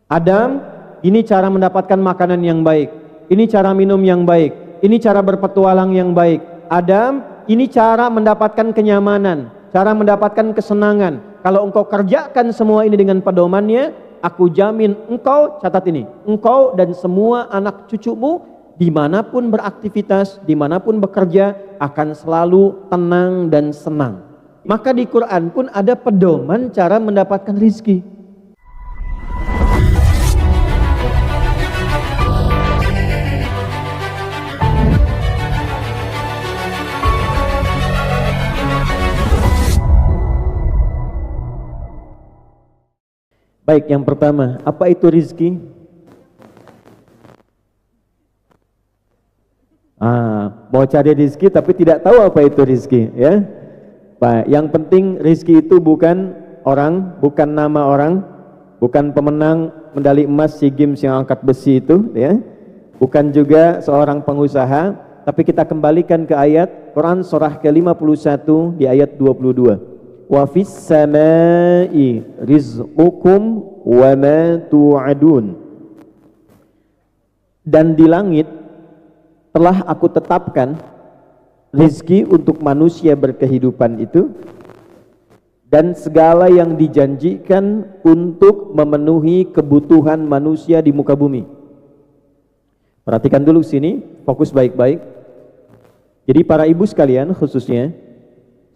Adam, ini cara mendapatkan makanan yang baik, ini cara minum yang baik, ini cara berpetualang yang baik. Adam, ini cara mendapatkan kenyamanan, cara mendapatkan kesenangan. Kalau engkau kerjakan semua ini dengan pedomannya, aku jamin engkau, catat ini, engkau dan semua anak cucumu dimanapun beraktivitas, dimanapun bekerja akan selalu tenang dan senang. Maka di Quran pun ada pedoman cara mendapatkan rizki. Baik, yang pertama, apa itu rizki? Mau cari rizki tapi tidak tahu apa itu rizki, ya. Baik, yang penting rizki itu bukan orang, bukan nama orang, bukan pemenang medali emas SEA Games yang angkat besi itu, ya. Bukan juga seorang pengusaha, tapi kita kembalikan ke ayat Quran surah ke-51 di ayat 22. Wa fis samai rizqukum wa ma tu'adun. Dan di langit telah aku tetapkan rizki untuk manusia berkehidupan itu dan segala yang dijanjikan untuk memenuhi kebutuhan manusia di muka bumi. Perhatikan dulu sini, fokus baik-baik. Jadi para ibu sekalian khususnya,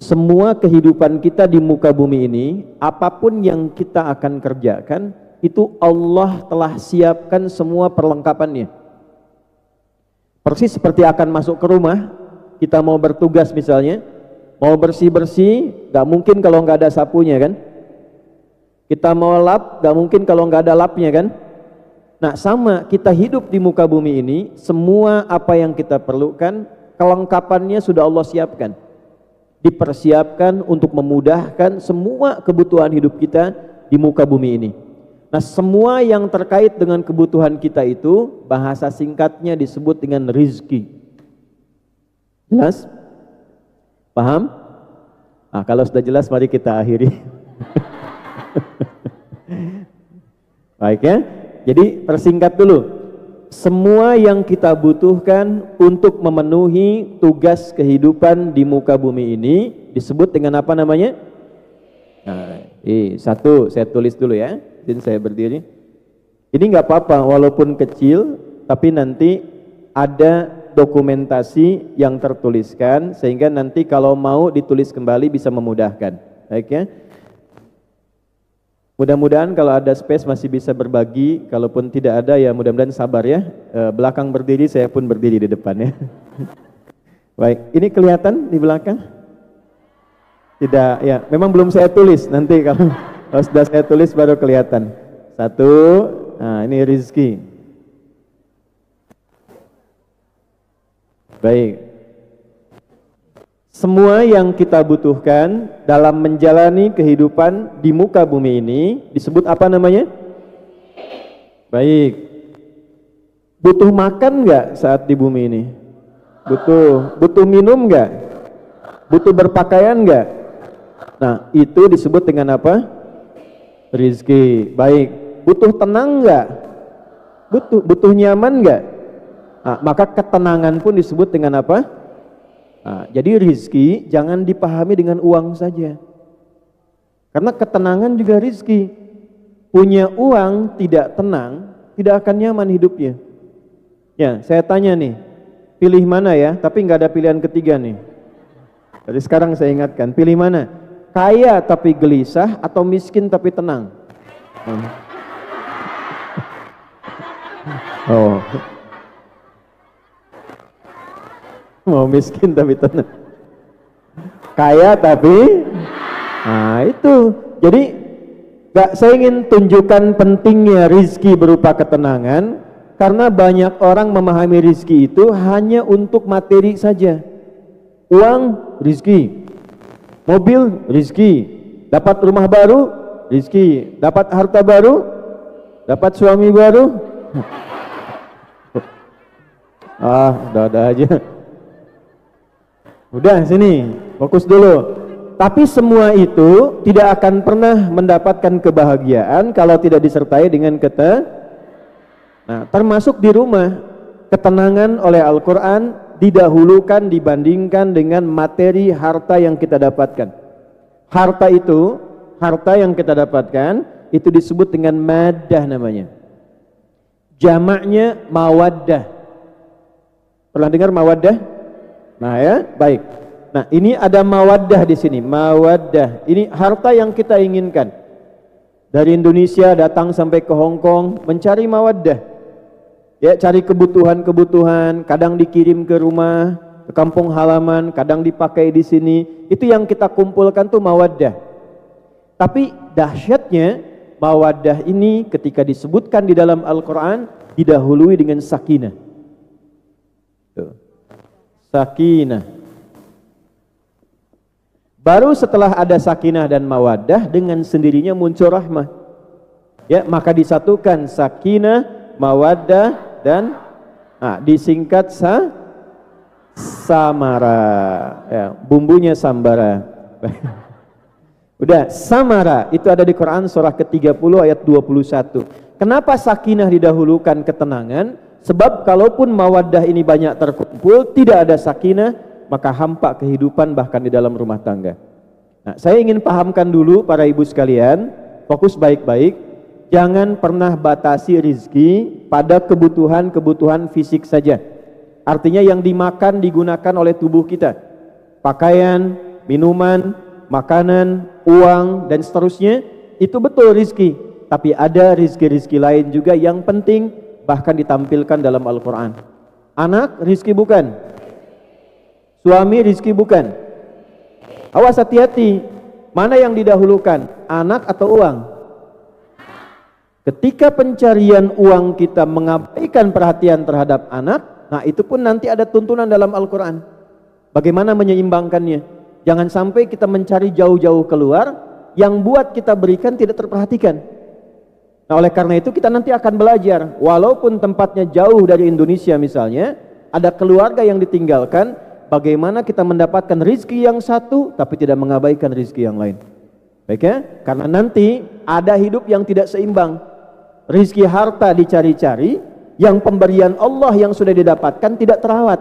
semua kehidupan kita di muka bumi ini, apapun yang kita akan kerjakan, itu Allah telah siapkan semua perlengkapannya. Persis seperti akan masuk ke rumah, kita mau bertugas misalnya, mau bersih-bersih, gak mungkin kalau gak ada sapunya kan? Kita mau lap, gak mungkin kalau gak ada lapnya kan? Nah sama, kita hidup di muka bumi ini, semua apa yang kita perlukan, kelengkapannya sudah Allah siapkan. Dipersiapkan untuk memudahkan semua kebutuhan hidup kita di muka bumi ini. Nah semua yang terkait dengan kebutuhan kita itu bahasa singkatnya disebut dengan rizki. Jelas? Paham? Kalau sudah jelas mari kita akhiri. Baik ya, jadi persingkat dulu. Semua yang kita butuhkan untuk memenuhi tugas kehidupan di muka bumi ini disebut dengan apa namanya? Satu, saya tulis dulu ya, dan saya berdiri. Ini nggak apa-apa, walaupun kecil, tapi nanti ada dokumentasi yang tertuliskan, sehingga nanti kalau mau ditulis kembali bisa memudahkan. Baik ya. Mudah-mudahan kalau ada space masih bisa berbagi, kalaupun tidak ada ya mudah-mudahan sabar ya. Belakang berdiri, saya pun berdiri di depan ya. Baik, ini kelihatan di belakang? Tidak, ya memang belum saya tulis, nanti kalau sudah saya tulis baru kelihatan. Satu, nah ini rizki. Baik. Semua yang kita butuhkan dalam menjalani kehidupan di muka bumi ini disebut apa namanya? Baik. Butuh makan nggak saat di bumi ini? Butuh. Butuh minum nggak? Butuh berpakaian nggak? Nah, itu disebut dengan apa? Rizki. Baik. Butuh tenang nggak? Butuh. Butuh nyaman nggak? Nah, maka ketenangan pun disebut dengan apa? Nah, jadi rizki jangan dipahami dengan uang saja, karena ketenangan juga rizki. Punya uang tidak tenang, tidak akan nyaman hidupnya. Ya, saya tanya nih, pilih mana ya? Tapi nggak ada pilihan ketiga nih. Jadi sekarang saya ingatkan, pilih mana? Kaya tapi gelisah atau miskin tapi tenang? Oh. Mau miskin tapi tenang, kaya tapi, nah itu. Jadi saya ingin tunjukkan pentingnya rizki berupa ketenangan, karena banyak orang memahami rizki itu hanya untuk materi saja. Uang rizki, mobil rizki, dapat rumah baru rizki, dapat harta baru, dapat suami baru. Udah aja. Udah sini, fokus dulu. Tapi semua itu tidak akan pernah mendapatkan kebahagiaan kalau tidak disertai dengan Nah, termasuk di rumah, ketenangan oleh Al-Quran didahulukan dibandingkan dengan materi harta yang kita dapatkan. Harta itu, harta yang kita dapatkan itu disebut dengan maddah namanya. Jamaknya mawaddah. Pernah dengar mawaddah? Nah ya, baik. Nah, ini ada mawaddah di sini. Mawaddah. Ini harta yang kita inginkan. Dari Indonesia datang sampai ke Hong Kong mencari mawaddah. Ya, cari kebutuhan-kebutuhan, kadang dikirim ke rumah, ke kampung halaman, kadang dipakai di sini. Itu yang kita kumpulkan tuh mawaddah. Tapi dahsyatnya mawaddah ini ketika disebutkan di dalam Al-Quran didahului dengan sakinah. Tuh. Sakinah. Baru setelah ada sakinah dan mawaddah dengan sendirinya muncul rahmah. Ya, maka disatukan sakinah, mawaddah dan disingkat samara. Ya, bumbunya sambara. Udah, samara itu ada di Quran surah ke-30 ayat 21. Kenapa sakinah didahulukan ketenangan? Sebab kalaupun mawaddah ini banyak terkumpul, tidak ada sakinah, maka hampa kehidupan bahkan di dalam rumah tangga. Nah, saya ingin pahamkan dulu para ibu sekalian, fokus baik-baik, jangan pernah batasi rizki pada kebutuhan-kebutuhan fisik saja. Artinya yang dimakan digunakan oleh tubuh kita. Pakaian, minuman, makanan, uang, dan seterusnya, itu betul rizki. Tapi ada rizki-rizki lain juga yang penting, bahkan ditampilkan dalam Al-Quran. Anak rizki bukan? Suami rizki bukan? Awas, hati-hati. Mana yang didahulukan? Anak atau uang? Ketika pencarian uang kita mengabaikan perhatian terhadap anak, nah itu pun nanti ada tuntunan dalam Al-Quran. Bagaimana menyeimbangkannya? Jangan sampai kita mencari jauh-jauh keluar, yang buat kita berikan tidak terperhatikan. Nah, oleh karena itu kita nanti akan belajar, walaupun tempatnya jauh dari Indonesia misalnya, ada keluarga yang ditinggalkan, bagaimana kita mendapatkan rizki yang satu, tapi tidak mengabaikan rizki yang lain. Baik ya? Karena nanti ada hidup yang tidak seimbang. Rizki harta dicari-cari, yang pemberian Allah yang sudah didapatkan tidak terawat.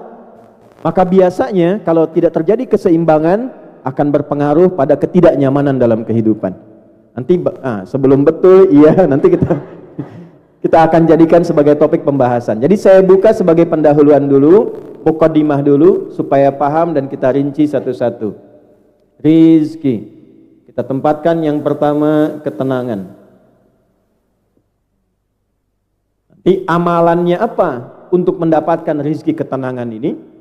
Maka biasanya kalau tidak terjadi keseimbangan, akan berpengaruh pada ketidaknyamanan dalam kehidupan. Nanti sebelum betul, iya nanti kita akan jadikan sebagai topik pembahasan. Jadi saya buka sebagai pendahuluan dulu, muqaddimah dulu supaya paham dan kita rinci satu-satu. Rizki. Kita tempatkan yang pertama ketenangan. Nanti amalannya apa untuk mendapatkan rizki ketenangan ini?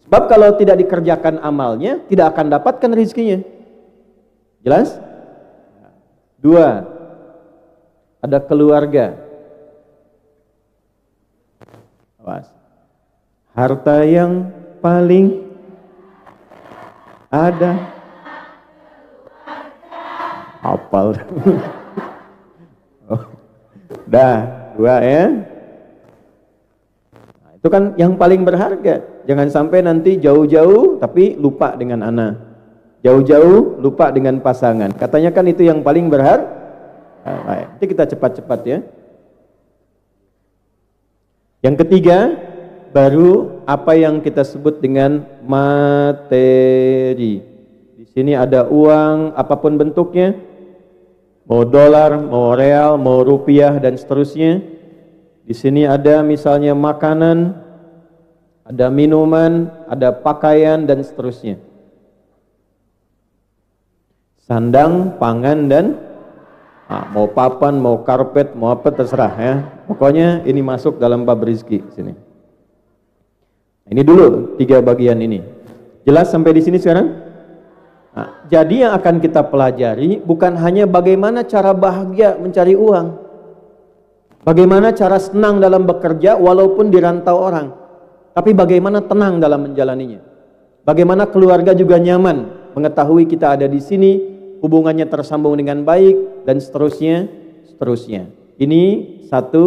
Sebab kalau tidak dikerjakan amalnya, tidak akan dapatkan rizkinya. Jelas? Dua, ada keluarga. Awas. Harta yang paling ada. Hafal. Dah, dua ya. Nah, itu kan yang paling berharga. Jangan sampai nanti jauh-jauh tapi lupa dengan anak. Jauh-jauh lupa dengan pasangan. Katanya kan itu yang paling berharga. Nah, nanti kita cepat-cepat ya. Yang ketiga, baru apa yang kita sebut dengan materi. Di sini ada uang, apapun bentuknya, mau dolar, mau real, mau rupiah dan seterusnya. Di sini ada misalnya makanan, ada minuman, ada pakaian dan seterusnya. Sandang, pangan dan mau papan, mau karpet, mau apa terserah ya. Pokoknya ini masuk dalam bab rizki sini. Ini dulu tiga bagian ini. Jelas sampai di sini sekarang? Nah, jadi yang akan kita pelajari bukan hanya bagaimana cara bahagia mencari uang, bagaimana cara senang dalam bekerja walaupun dirantau orang, tapi bagaimana tenang dalam menjalaninya. Bagaimana keluarga juga nyaman mengetahui kita ada di sini, hubungannya tersambung dengan baik dan seterusnya. Ini satu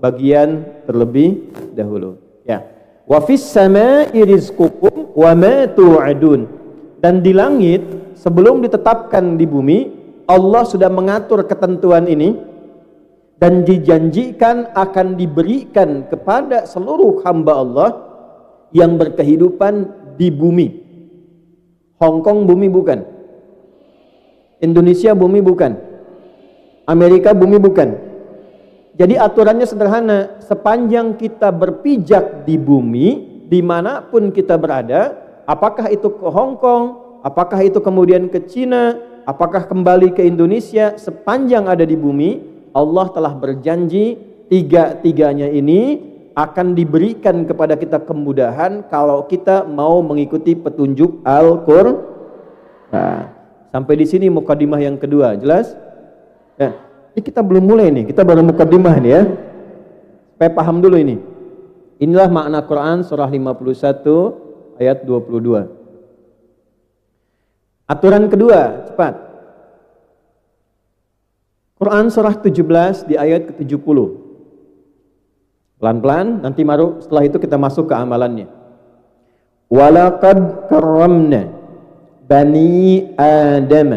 bagian terlebih dahulu. Ya. Wa fis samaa'i rizqukum wa ma tu'adun. Dan di langit sebelum ditetapkan di bumi, Allah sudah mengatur ketentuan ini dan dijanjikan akan diberikan kepada seluruh hamba Allah yang berkehidupan di bumi. Hong Kong bumi bukan, Indonesia bumi bukan, Amerika bumi bukan. Jadi aturannya sederhana, sepanjang kita berpijak di bumi, dimanapun kita berada, apakah itu ke Hong Kong, apakah itu kemudian ke Cina, apakah kembali ke Indonesia, sepanjang ada di bumi, Allah telah berjanji tiga-tiganya ini akan diberikan kepada kita kemudahan kalau kita mau mengikuti petunjuk Al-Qur'an. Nah, sampai di sini mukadimah yang kedua, jelas? Ya, ini kita belum mulai nih, kita baru mukadimah nih ya. Supaya paham dulu ini. Inilah makna Quran surah 51 ayat 22. Aturan kedua, cepat. Quran surah 17 di ayat ke-70. Pelan-pelan, nanti baru setelah itu kita masuk ke amalannya. Walaqad karramna bani Adam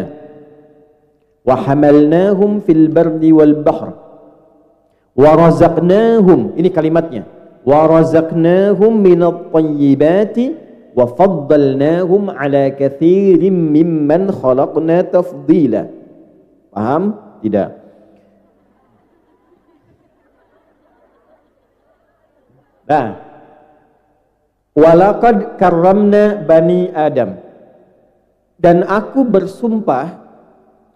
wa hamalnahum fil bardi wal bahr wa razaqnahum, ini kalimatnya, wa razaqnahum minat tayyibati wa faddalnahum ala katsirin mimman khalaqna tafdila. Paham? Tidak. Nah, walaqad karramna bani Adam, dan aku bersumpah,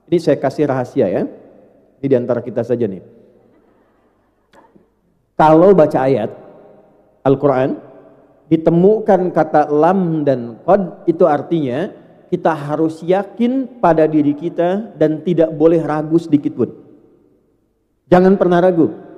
ini saya kasih rahasia ya, ini diantara kita saja nih. Kalau baca ayat Al-Quran ditemukan kata lam dan qad, itu artinya kita harus yakin pada diri kita dan tidak boleh ragu sedikit pun. Jangan pernah ragu.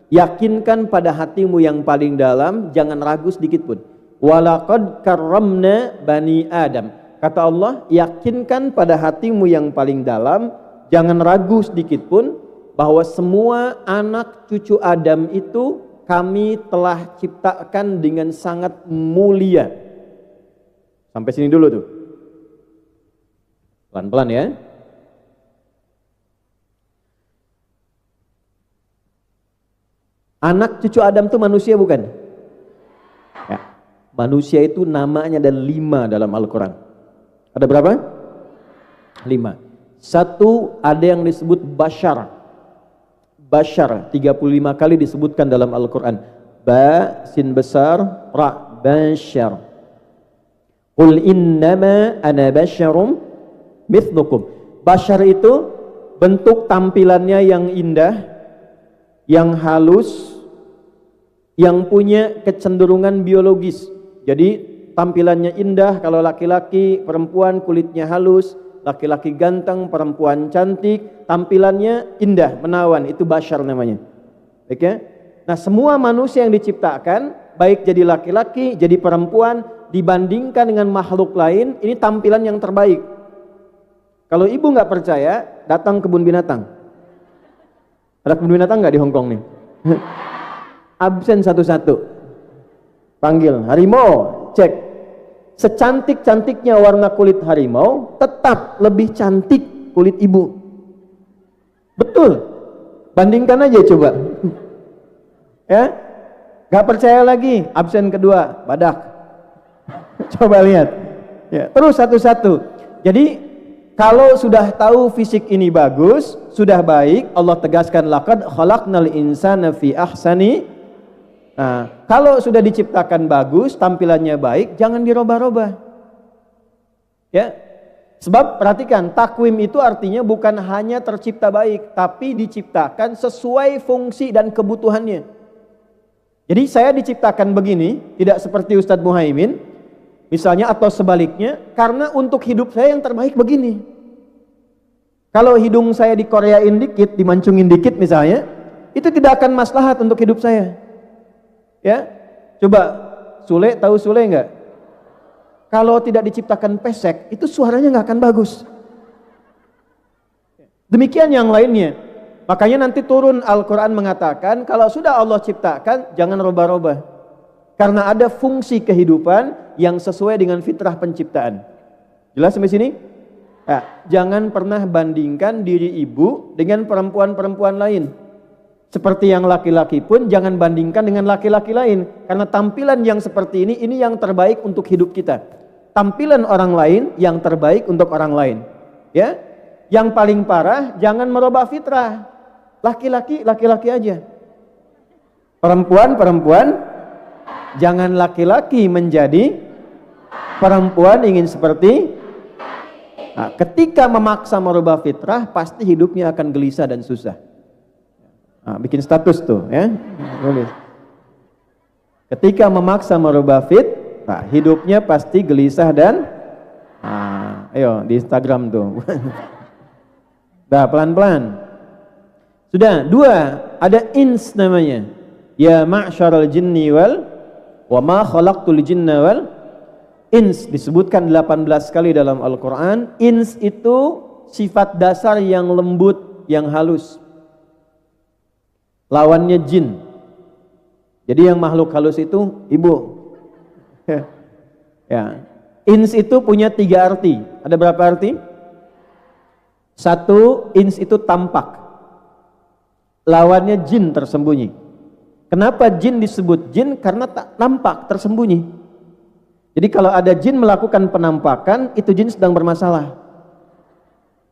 Yakinkan pada hatimu yang paling dalam, jangan ragu sedikit pun. Walaqad karramna bani Adam. Kata Allah, yakinkan pada hatimu yang paling dalam, jangan ragu sedikit pun bahwa semua anak cucu Adam itu kami telah ciptakan dengan sangat mulia. Sampai sini dulu tuh. Pelan-pelan ya. Anak cucu Adam itu manusia bukan? Ya. Manusia itu namanya ada 5 dalam Al-Quran. Ada berapa? 5. Satu, ada yang disebut bashar. Bashar 35 kali disebutkan dalam Al-Quran. Ba, sin besar, ra, bashar. Qul innama ana basyarum mithlukum. Bashar itu bentuk tampilannya yang indah, yang halus, yang punya kecenderungan biologis. Jadi tampilannya indah kalau laki-laki, perempuan kulitnya halus, laki-laki ganteng, perempuan cantik, tampilannya indah, menawan, itu bashar namanya. Baik ya? Nah, semua manusia yang diciptakan, baik jadi laki-laki, jadi perempuan, dibandingkan dengan makhluk lain, ini tampilan yang terbaik. Kalau ibu nggak percaya, datang kebun binatang. Ada kebun binatang nggak di Hong Kong nih? Absen satu-satu. Panggil harimau, cek. Secantik-cantiknya warna kulit harimau, tetap lebih cantik kulit ibu. Betul. Bandingkan aja coba. Ya, nggak percaya lagi. Absen kedua, badak. Coba lihat. Ya, terus satu-satu. Jadi kalau sudah tahu fisik ini bagus, sudah baik, Allah tegaskan laqad khalaqnal insana fi ahsani. Nah, kalau sudah diciptakan bagus, tampilannya baik, jangan dirubah-rubah. Ya. Sebab perhatikan, takwim itu artinya bukan hanya tercipta baik, tapi diciptakan sesuai fungsi dan kebutuhannya. Jadi saya diciptakan begini, tidak seperti Ustadz Muhaimin, misalnya, atau sebaliknya, karena untuk hidup saya yang terbaik begini. Kalau hidung saya dikoreain dikit, dimancungin dikit misalnya, itu tidak akan maslahat untuk hidup saya. Ya, coba Sule, tahu Sule enggak? Kalau tidak diciptakan pesek, itu suaranya nggak akan bagus. Demikian yang lainnya. Makanya nanti turun Al-Quran mengatakan, kalau sudah Allah ciptakan, jangan rubah-rubah. Karena ada fungsi kehidupan yang sesuai dengan fitrah penciptaan. Jelas sampai sini? Ya, jangan pernah bandingkan diri ibu dengan perempuan-perempuan lain. Seperti yang laki-laki pun jangan bandingkan dengan laki-laki lain. Karena tampilan yang seperti ini yang terbaik untuk hidup kita. Tampilan orang lain yang terbaik untuk orang lain. Ya, yang paling parah jangan merubah fitrah. Laki-laki, laki-laki aja. Perempuan, jangan laki-laki menjadi perempuan ingin seperti. Nah, ketika memaksa merubah fitrah, pasti hidupnya akan gelisah dan susah. Nah, bikin status tuh, ya. Ketika memaksa merubah fitrah, hidupnya pasti gelisah dan, ayo di Instagram tuh. Dah pelan-pelan. Sudah, 2, ada ins namanya. Ya ma'syaral jinni wal wa ma khalaqtul jinna wal ins, disebutkan 18 kali dalam Al-Quran. Ins itu sifat dasar yang lembut, yang halus. Lawannya jin. Jadi yang makhluk halus itu ibu. Ya. Ins itu punya 3 arti. Ada berapa arti? 1, ins itu tampak. Lawannya jin, tersembunyi. Kenapa jin disebut jin? Karena tak nampak, tersembunyi. Jadi kalau ada jin melakukan penampakan, itu jin sedang bermasalah.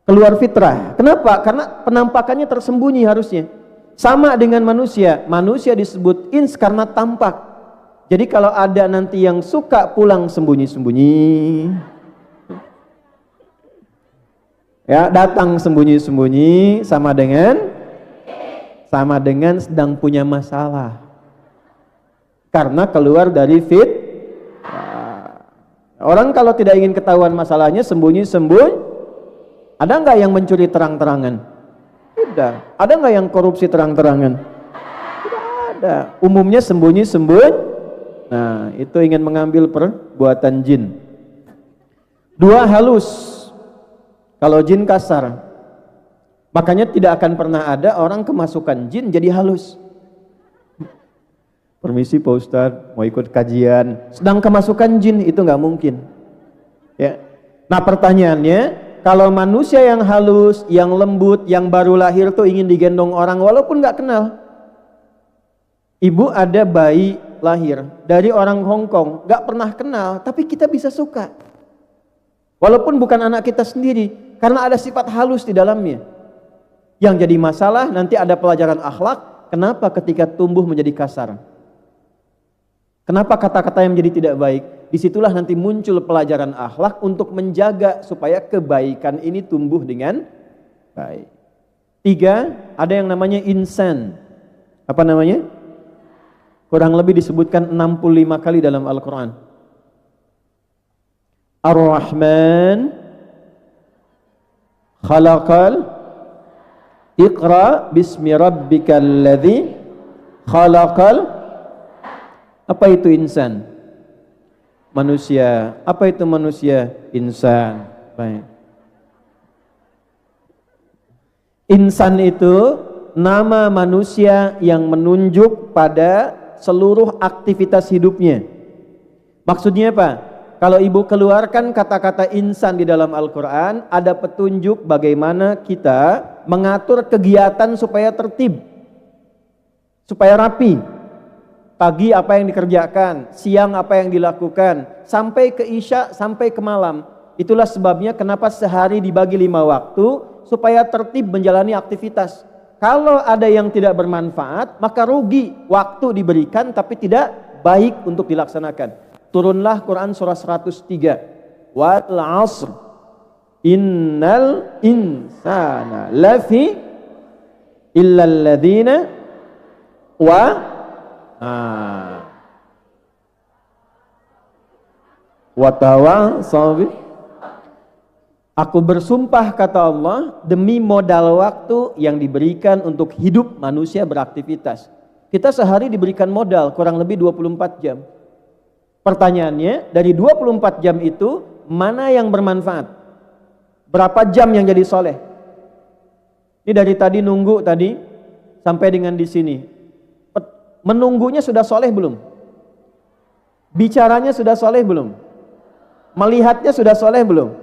Keluar fitrah. Kenapa? Karena penampakannya tersembunyi harusnya. Sama dengan manusia. Manusia disebut ins karena tampak. Jadi kalau ada nanti yang suka pulang sembunyi-sembunyi, ya, datang sembunyi-sembunyi, sama dengan sedang punya masalah. Karena keluar dari orang kalau tidak ingin ketahuan masalahnya, sembunyi-sembunyi. Ada nggak yang mencuri terang-terangan? Tidak. Ada nggak yang korupsi terang-terangan? Tidak ada. Umumnya sembunyi-sembunyi. Nah, itu ingin mengambil perbuatan jin. 2, halus. Kalau jin kasar. Makanya tidak akan pernah ada orang kemasukan jin jadi halus. Permisi Pak Ustadz, mau ikut kajian, sedang kemasukan jin, itu nggak mungkin. Ya. Nah pertanyaannya, kalau manusia yang halus, yang lembut, yang baru lahir tuh ingin digendong orang walaupun nggak kenal. Ibu ada bayi lahir dari orang Hong Kong, nggak pernah kenal, tapi kita bisa suka. Walaupun bukan anak kita sendiri, karena ada sifat halus di dalamnya. Yang jadi masalah nanti ada pelajaran akhlak. Kenapa ketika tumbuh menjadi kasar? Kenapa kata-kata yang menjadi tidak baik? Disitulah nanti muncul pelajaran akhlak untuk menjaga supaya kebaikan ini tumbuh dengan baik. 3, ada yang namanya insan. Apa namanya? Kurang lebih disebutkan 65 kali dalam Al-Quran. Ar-Rahman khalaqal Iqra bismi rabbikal ladzi khalaqal. Apa itu insan? Manusia. Apa itu manusia? Insan. Baik. Insan itu nama manusia yang menunjuk pada seluruh aktivitas hidupnya. Maksudnya apa? Kalau ibu keluarkan kata-kata insan di dalam Al-Quran, ada petunjuk bagaimana kita mengatur kegiatan supaya tertib, supaya rapi. Pagi apa yang dikerjakan, siang apa yang dilakukan, sampai ke isya, sampai ke malam. Itulah sebabnya kenapa sehari dibagi 5 waktu, supaya tertib menjalani aktivitas. Kalau ada yang tidak bermanfaat, maka rugi. Waktu diberikan tapi tidak baik untuk dilaksanakan. Turunlah Quran surah 103. Wal 'asr innal insana lafi illal ladzina watawassaw. Aku bersumpah kata Allah demi modal waktu yang diberikan untuk hidup manusia beraktivitas. Kita sehari diberikan modal kurang lebih 24 jam. Pertanyaannya, dari 24 jam itu mana yang bermanfaat? Berapa jam yang jadi soleh? Ini dari tadi nunggu tadi sampai dengan di sini. Menunggunya sudah soleh belum? Bicaranya sudah soleh belum? Melihatnya sudah soleh belum?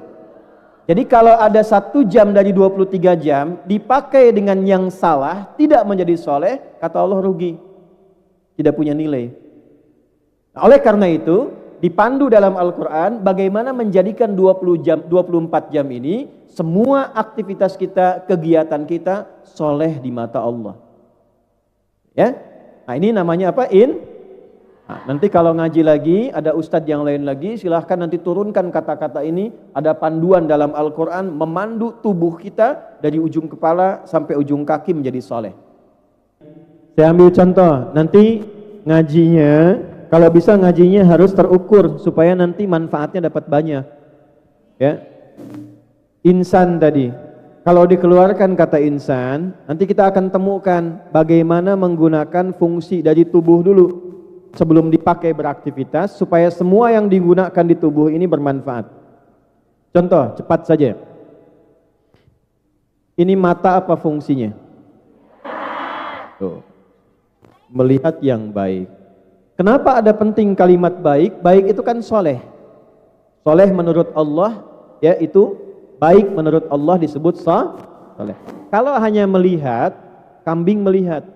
Jadi kalau ada 1 jam dari 23 jam dipakai dengan yang salah, tidak menjadi soleh, kata Allah rugi. Tidak punya nilai. Nah, oleh karena itu, dipandu dalam Al-Quran bagaimana menjadikan 24 jam ini, semua aktivitas kita, kegiatan kita, soleh di mata Allah. Ya, nah ini namanya apa? Nah, nanti kalau ngaji lagi, ada ustadz yang lain lagi, silahkan nanti turunkan kata-kata ini. Ada panduan dalam Al-Quran memandu tubuh kita dari ujung kepala sampai ujung kaki menjadi soleh. Saya ambil contoh, nanti ngajinya, kalau bisa ngajinya harus terukur supaya nanti manfaatnya dapat banyak. Ya, insan tadi, kalau dikeluarkan kata insan, nanti kita akan temukan bagaimana menggunakan fungsi dari tubuh dulu sebelum dipakai beraktivitas supaya semua yang digunakan di tubuh ini bermanfaat. Contoh, cepat saja. Ini mata apa fungsinya? Tuh. Melihat yang baik. Kenapa ada penting kalimat baik? Baik itu kan soleh. Soleh menurut Allah, ya itu baik menurut Allah disebut soleh. Kalau hanya melihat, kambing melihat,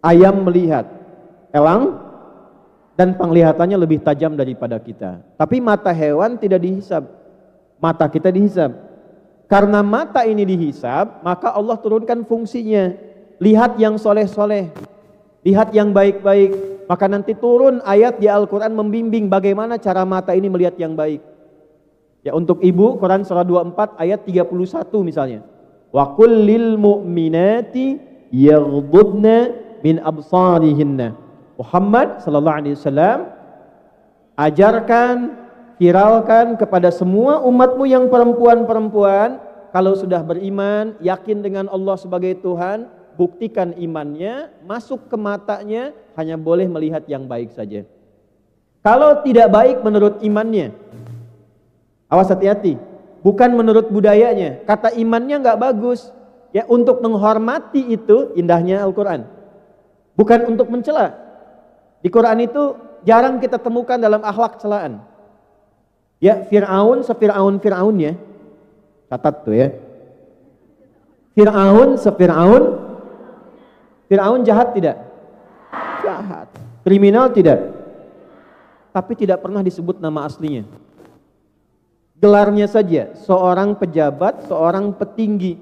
ayam melihat, elang dan penglihatannya lebih tajam daripada kita. Tapi mata hewan tidak dihisab, mata kita dihisab. Karena mata ini dihisab, maka Allah turunkan fungsinya. Lihat yang soleh-soleh, lihat yang baik-baik. Maka nanti turun ayat di Al-Quran membimbing bagaimana cara mata ini melihat yang baik. Ya, untuk ibu, Quran surah 24 ayat 31 misalnya. Wa kullil mu'minati yaghdudna min absarihinna. Muhammad sallallahu alaihi wasallam, ajarkan, viralkan kepada semua umatmu yang perempuan-perempuan, kalau sudah beriman, yakin dengan Allah sebagai Tuhan, buktikan imannya, masuk ke matanya, hanya boleh melihat yang baik saja. Kalau tidak baik menurut imannya, awas hati-hati, bukan menurut budayanya, kata imannya nggak bagus, ya untuk menghormati itu indahnya Al-Quran, bukan untuk mencela. Di Quran itu jarang kita temukan dalam akhlak celaan. Ya, Fir'aun Fir'aunnya. Catat tuh ya. Fir'aun jahat tidak? Jahat. Kriminal tidak? Tapi tidak pernah disebut nama aslinya. Gelarnya saja, seorang pejabat, seorang petinggi.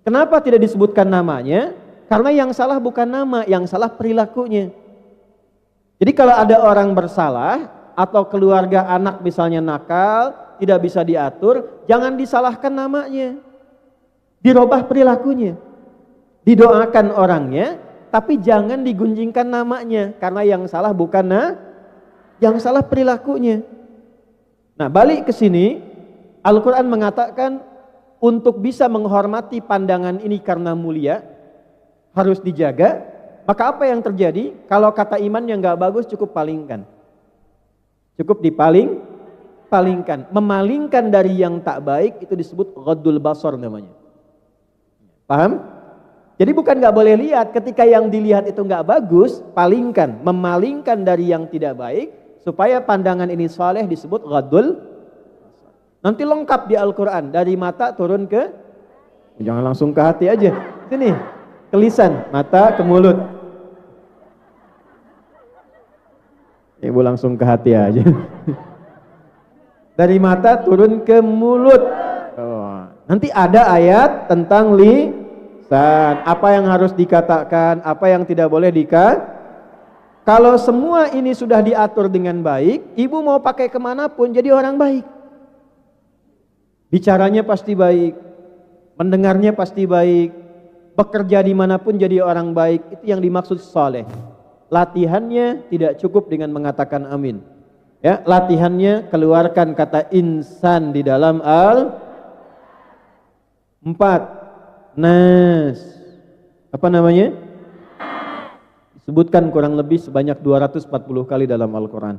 Kenapa tidak disebutkan namanya? Karena yang salah bukan nama, yang salah perilakunya. Jadi kalau ada orang bersalah atau keluarga anak misalnya nakal, tidak bisa diatur, jangan disalahkan namanya. Dirubah perilakunya. Didoakan orangnya, tapi jangan digunjingkan namanya, karena yang salah bukan yang salah perilakunya. Nah, balik ke sini, Al-Quran mengatakan untuk bisa menghormati pandangan ini karena mulia, harus dijaga. Maka apa yang terjadi? Kalau kata iman yang gak bagus cukup palingkan. Cukup palingkan. Memalingkan dari yang tak baik itu disebut ghaddul basar namanya. Paham? Jadi bukan gak boleh lihat, ketika yang dilihat itu gak bagus, palingkan. Memalingkan dari yang tidak baik, supaya pandangan ini saleh disebut ghaddul. Nanti lengkap di Al-Quran, dari mata turun ke, jangan langsung ke hati aja. Sini, ke lisan, mata ke mulut. Ibu langsung ke hati aja. Dari mata turun ke mulut. Oh, nanti ada ayat tentang lisan. Apa yang harus dikatakan, apa yang tidak boleh Kalau semua ini sudah diatur dengan baik, ibu mau pakai kemanapun jadi orang baik. Bicaranya pasti baik, mendengarnya pasti baik, bekerja dimanapun jadi orang baik. Itu yang dimaksud saleh. Latihannya tidak cukup dengan mengatakan amin. Ya, latihannya keluarkan kata insan di dalam nas. Apa namanya? Disebutkan kurang lebih sebanyak 240 kali dalam Al-Quran.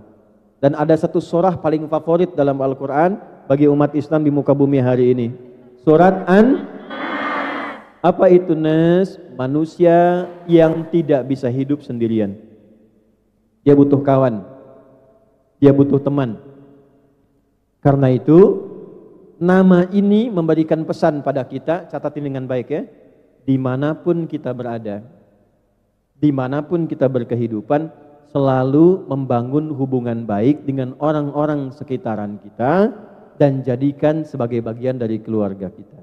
Dan ada satu surah paling favorit dalam Al-Quran bagi umat Islam di muka bumi hari ini. Surat Apa itu nas? Manusia yang tidak bisa hidup sendirian. Dia butuh kawan. Dia butuh teman. Karena itu nama ini memberikan pesan pada kita, catatin dengan baik ya, dimanapun kita berada, dimanapun kita berkehidupan, selalu membangun hubungan baik dengan orang-orang sekitaran kita dan jadikan sebagai bagian dari keluarga kita.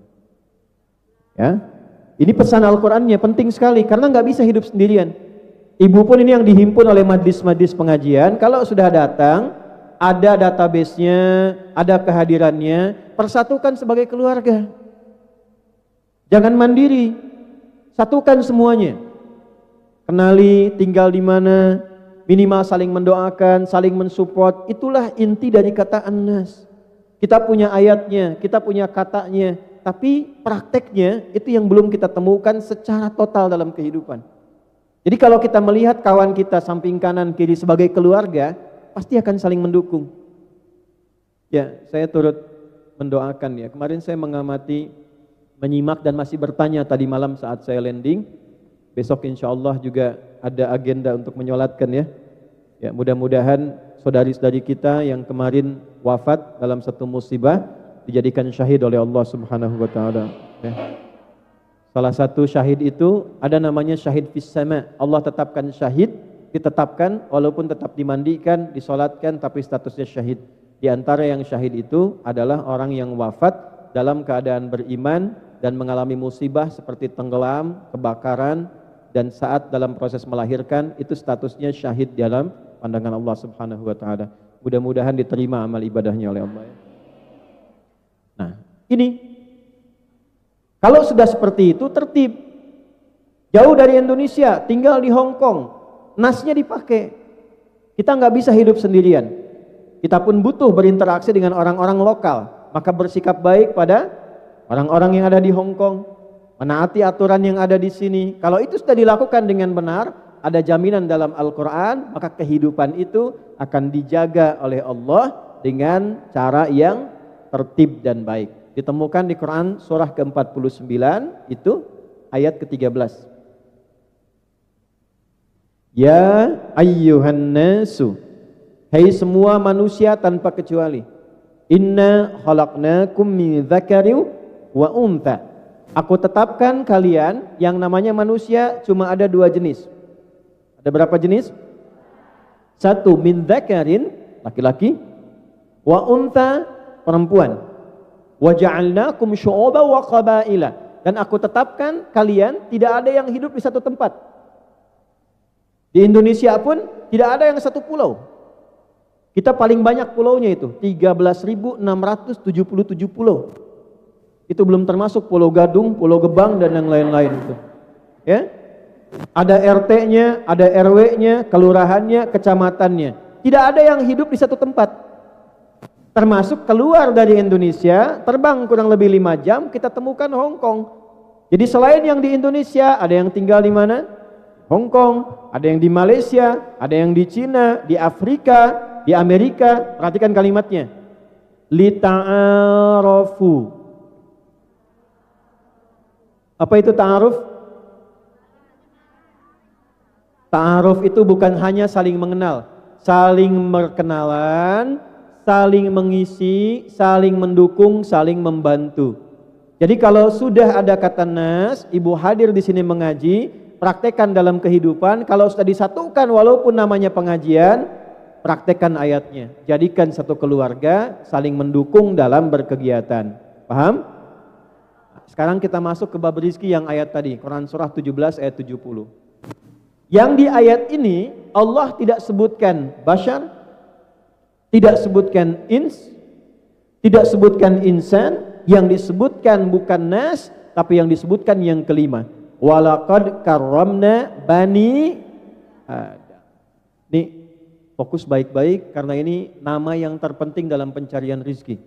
Ya, ini pesan Al-Qur'annya penting sekali karena nggak bisa hidup sendirian. Ibu pun ini yang dihimpun oleh majlis-majlis pengajian, kalau sudah datang, ada database-nya, ada kehadirannya, persatukan sebagai keluarga. Jangan mandiri, satukan semuanya. Kenali tinggal di mana, minimal saling mendoakan, saling mensupport. Itulah inti dari kata An-Nas. Kita punya ayatnya, kita punya katanya, tapi prakteknya itu yang belum kita temukan secara total dalam kehidupan. Jadi kalau kita melihat kawan kita samping kanan kiri sebagai keluarga, pasti akan saling mendukung. Ya, saya turut mendoakan ya. Kemarin saya mengamati, menyimak dan masih bertanya tadi malam saat saya landing. Besok insya Allah juga ada agenda untuk menyolatkan ya. Ya, mudah-mudahan saudari-saudari kita yang kemarin wafat dalam satu musibah dijadikan syahid oleh Allah Subhanahu wa taala. Ya. Salah satu syahid itu ada namanya syahid fis sama. Allah tetapkan syahid, ditetapkan walaupun tetap dimandikan, disolatkan tapi statusnya syahid. Di antara yang syahid itu adalah orang yang wafat dalam keadaan beriman dan mengalami musibah seperti tenggelam, kebakaran, dan saat dalam proses melahirkan itu statusnya syahid dalam pandangan Allah Subhanahu wa taala. Mudah-mudahan diterima amal ibadahnya oleh Allah. Nah, ini kalau sudah seperti itu tertib. Jauh dari Indonesia, tinggal di Hong Kong, nasnya dipakai. Kita nggak bisa hidup sendirian. Kita pun butuh berinteraksi dengan orang-orang lokal. Maka bersikap baik pada orang-orang yang ada di Hong Kong, menaati aturan yang ada di sini. Kalau itu sudah dilakukan dengan benar, ada jaminan dalam Al-Quran, maka kehidupan itu akan dijaga oleh Allah dengan cara yang tertib dan baik. Ditemukan di Quran surah ke-49 itu ayat ke-13. Ya ayyuhan nasu, hai semua manusia tanpa kecuali, inna khalaqnakum min dzakarin wa untha. Aku tetapkan kalian yang namanya manusia cuma ada dua jenis. Ada berapa jenis? Satu, min dzakarin, laki-laki, wa untha, perempuan. Wa ja'alnakum syu'uban wa qabaila, dan aku tetapkan kalian tidak ada yang hidup di satu tempat. Di Indonesia pun tidak ada yang satu pulau. Kita paling banyak pulaunya itu 13.677 pulau. Itu belum termasuk Pulau Gadung, Pulau Gebang dan yang lain-lain itu. Ya. Ada RT-nya, ada RW-nya, kelurahannya, kecamatannya. Tidak ada yang hidup di satu tempat. Termasuk keluar dari Indonesia, terbang kurang lebih 5 jam, kita temukan Hong Kong. Jadi selain yang di Indonesia, ada yang tinggal di mana? Hong Kong, ada yang di Malaysia, ada yang di Cina, di Afrika, di Amerika. Perhatikan kalimatnya. Lita'arafu. Apa itu ta'aruf? Ta'aruf itu bukan hanya saling mengenal, saling berkenalan, saling mengisi, saling mendukung, saling membantu. Jadi kalau sudah ada kata nas, ibu hadir di sini mengaji, praktekkan dalam kehidupan. Kalau sudah disatukan walaupun namanya pengajian, praktekkan ayatnya. Jadikan satu keluarga, saling mendukung dalam berkegiatan. Paham? Sekarang kita masuk ke bab rizki yang ayat tadi, Quran surah 17 ayat 70. Yang di ayat ini Allah tidak sebutkan bashar, tidak sebutkan ins, tidak sebutkan insan, yang disebutkan bukan nas, tapi yang disebutkan yang kelima. Walaqad karramna bani Adam. Nih, fokus baik-baik karena ini nama yang terpenting dalam pencarian rizki.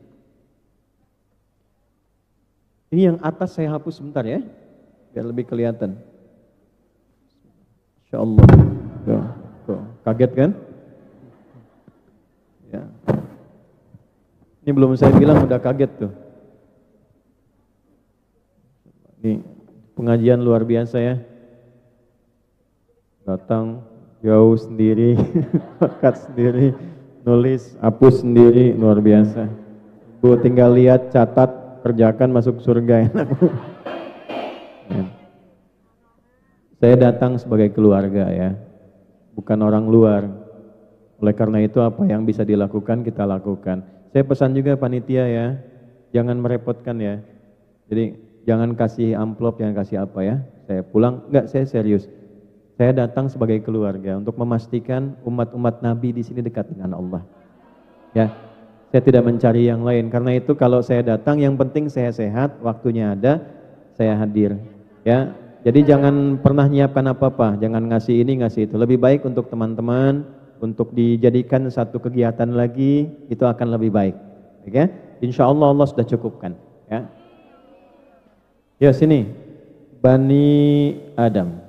Ini yang atas saya hapus sebentar ya, biar lebih kelihatan. Insyaallah. Tuh, kaget kan? Ya. Ini belum saya bilang udah kaget tuh. Ini pengajian luar biasa ya. Datang jauh sendiri, angkat sendiri, nulis, hapus sendiri, luar biasa. Bu tinggal lihat, catat, kerjakan, masuk surga enak. Ya. Saya datang sebagai keluarga ya, bukan orang luar. Oleh karena itu apa yang bisa dilakukan kita lakukan. Saya pesan juga panitia ya, jangan merepotkan ya. Jadi jangan kasih amplop, jangan kasih apa ya. Saya pulang, enggak, saya serius. Saya datang sebagai keluarga untuk memastikan umat-umat Nabi di sini dekat dengan Allah. Ya, saya tidak mencari yang lain. Karena itu kalau saya datang, yang penting saya sehat, waktunya ada, saya hadir. Ya, jadi jangan pernah nyiapkan apa-apa, jangan ngasih ini, ngasih itu. Lebih baik untuk teman-teman, untuk dijadikan satu kegiatan lagi, itu akan lebih baik. Oke? Insya Allah Allah sudah cukupkan. Ya, ya sini, Bani Adam.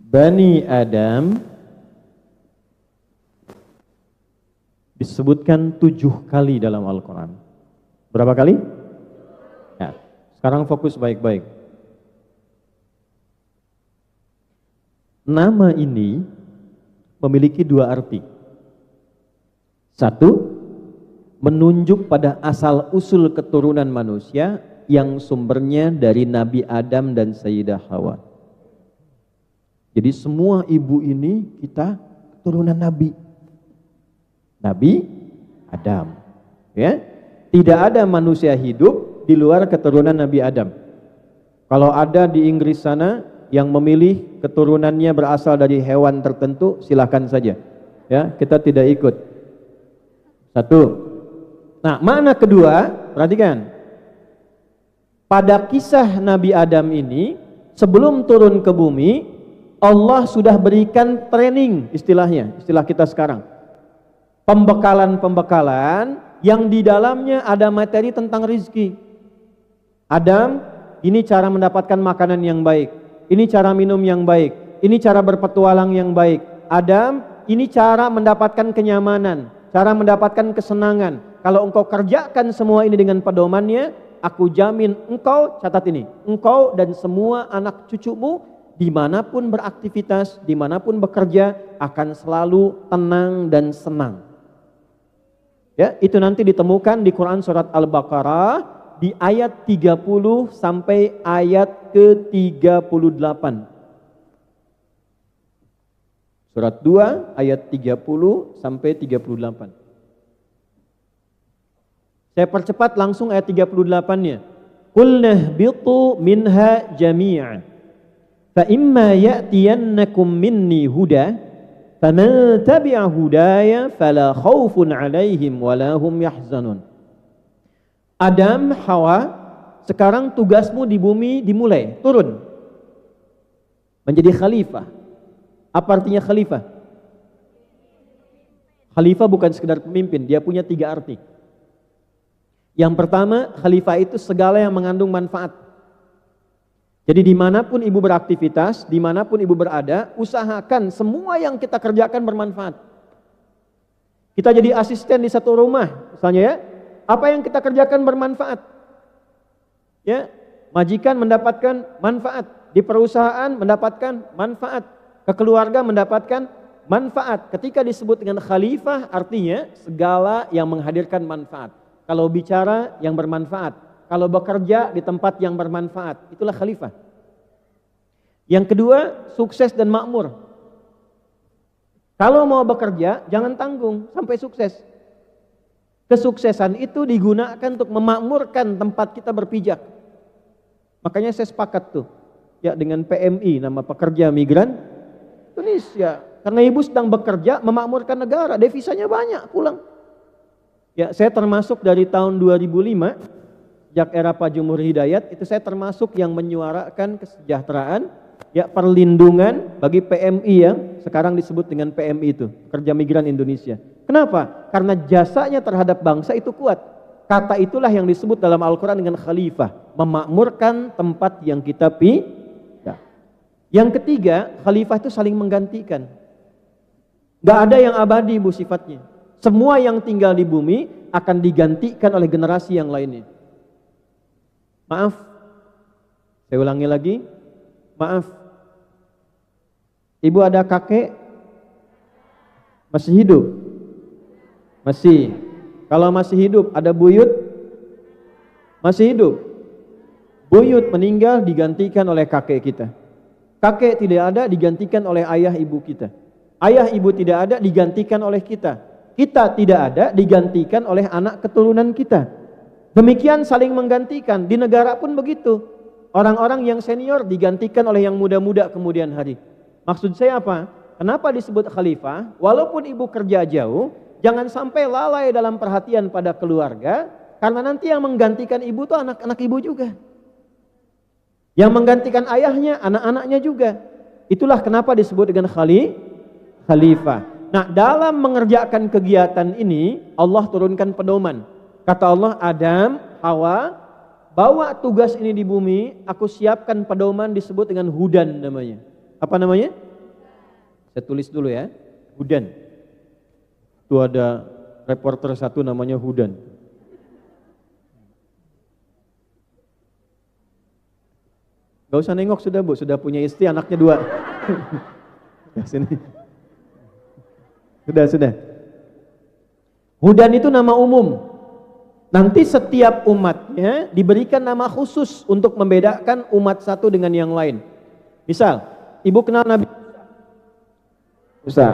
Bani Adam disebutkan 7 kali dalam Al-Quran. Berapa kali? Ya, sekarang fokus baik-baik. Nama ini memiliki 2 arti. 1, menunjuk pada asal-usul keturunan manusia yang sumbernya dari Nabi Adam dan Sayyidah Hawa. Jadi semua ibu ini kita keturunan Nabi. Nabi Adam. Ya. Tidak ada manusia hidup di luar keturunan Nabi Adam. Kalau ada di Inggris sana yang memilih keturunannya berasal dari hewan tertentu, silakan saja. Ya, kita tidak ikut. 1. Nah, makna kedua, perhatikan. Pada kisah Nabi Adam ini, sebelum turun ke bumi, Allah sudah berikan training, istilahnya, istilah kita sekarang. Pembekalan-pembekalan yang di dalamnya ada materi tentang rizki. Adam, ini cara mendapatkan makanan yang baik. Ini cara minum yang baik. Ini cara berpetualang yang baik. Adam, ini cara mendapatkan kenyamanan, cara mendapatkan kesenangan. Kalau engkau kerjakan semua ini dengan pedomannya, aku jamin engkau, catat ini, engkau dan semua anak cucumu dimanapun beraktivitas, dimanapun bekerja, akan selalu tenang dan senang. Ya, itu nanti ditemukan di Quran surat Al-Baqarah di ayat 30 sampai ayat ke-38. Surat 2 ayat 30 sampai 38. Saya percepat langsung ayat 38-nya. Qul nahbitu minha jami'a. فَإِمَّا يَأْتِيَنَّكُمْ مِنِّي هُدًى فَمَنْ تَبِعَ هُدَايَ فَلَا خَوْفٌ عَلَيْهِمْ وَلَا هُمْ يَحْزَنُونَ. Adam, Hawa, sekarang tugasmu di bumi dimulai, turun. Menjadi khalifah. Apa artinya khalifah? Khalifah bukan sekedar pemimpin, dia punya 3 arti. Yang pertama, khalifah itu segala yang mengandung manfaat. Jadi dimanapun ibu beraktivitas, dimanapun ibu berada, usahakan semua yang kita kerjakan bermanfaat. Kita jadi asisten di satu rumah, misalnya ya, apa yang kita kerjakan bermanfaat. Ya, majikan mendapatkan manfaat, di perusahaan mendapatkan manfaat, ke keluarga mendapatkan manfaat. Ketika disebut dengan khalifah, artinya segala yang menghadirkan manfaat. Kalau bicara yang bermanfaat. Kalau bekerja di tempat yang bermanfaat, itulah khalifah. Yang kedua, sukses dan makmur. Kalau mau bekerja, jangan tanggung sampai sukses. Kesuksesan itu digunakan untuk memakmurkan tempat kita berpijak. Makanya saya sepakat tuh, ya, dengan PMI, nama Pekerja Migran Indonesia. Karena ibu sedang bekerja memakmurkan negara, devisanya banyak pulang. Ya, saya termasuk dari tahun 2005. Sejak era Pak Jumhur Hidayat, itu saya termasuk yang menyuarakan kesejahteraan, ya, perlindungan bagi PMI yang sekarang disebut dengan PMI itu, Pekerja Migran Indonesia. Kenapa? Karena jasanya terhadap bangsa itu kuat. Kata itulah yang disebut dalam Al-Quran dengan khalifah, memakmurkan tempat yang kita pindah. Yang ketiga, khalifah itu saling menggantikan. Gak ada yang abadi bu sifatnya. Semua yang tinggal di bumi akan digantikan oleh generasi yang lainnya. Maaf, saya ulangi lagi, maaf. Ibu ada kakek? Masih hidup? Masih. Kalau masih hidup, ada buyut? Masih hidup. Buyut meninggal digantikan oleh kakek kita. Kakek tidak ada digantikan oleh ayah ibu kita. Ayah ibu tidak ada digantikan oleh kita. Kita tidak ada digantikan oleh anak keturunan kita. Demikian saling menggantikan. Di negara pun begitu. Orang-orang yang senior digantikan oleh yang muda-muda kemudian hari. Maksud saya apa? Kenapa disebut khalifah? Walaupun ibu kerja jauh, jangan sampai lalai dalam perhatian pada keluarga, karena nanti yang menggantikan ibu itu anak-anak ibu juga. Yang menggantikan ayahnya, anak-anaknya juga. Itulah kenapa disebut dengan khalifah. Nah, dalam mengerjakan kegiatan ini, Allah turunkan pedoman. Kata Allah, Adam, Hawa, bawa tugas ini di bumi, aku siapkan pedoman disebut dengan hudan namanya. Apa namanya? Saya tulis dulu ya, hudan. Itu ada reporter satu namanya Hudan. Gak usah nengok sudah Bu, sudah punya istri, anaknya 2. Sini. Sudah. Hudan itu nama umum. Nanti setiap umatnya diberikan nama khusus untuk membedakan umat satu dengan yang lain. Misal, ibu kenal Nabi Musa.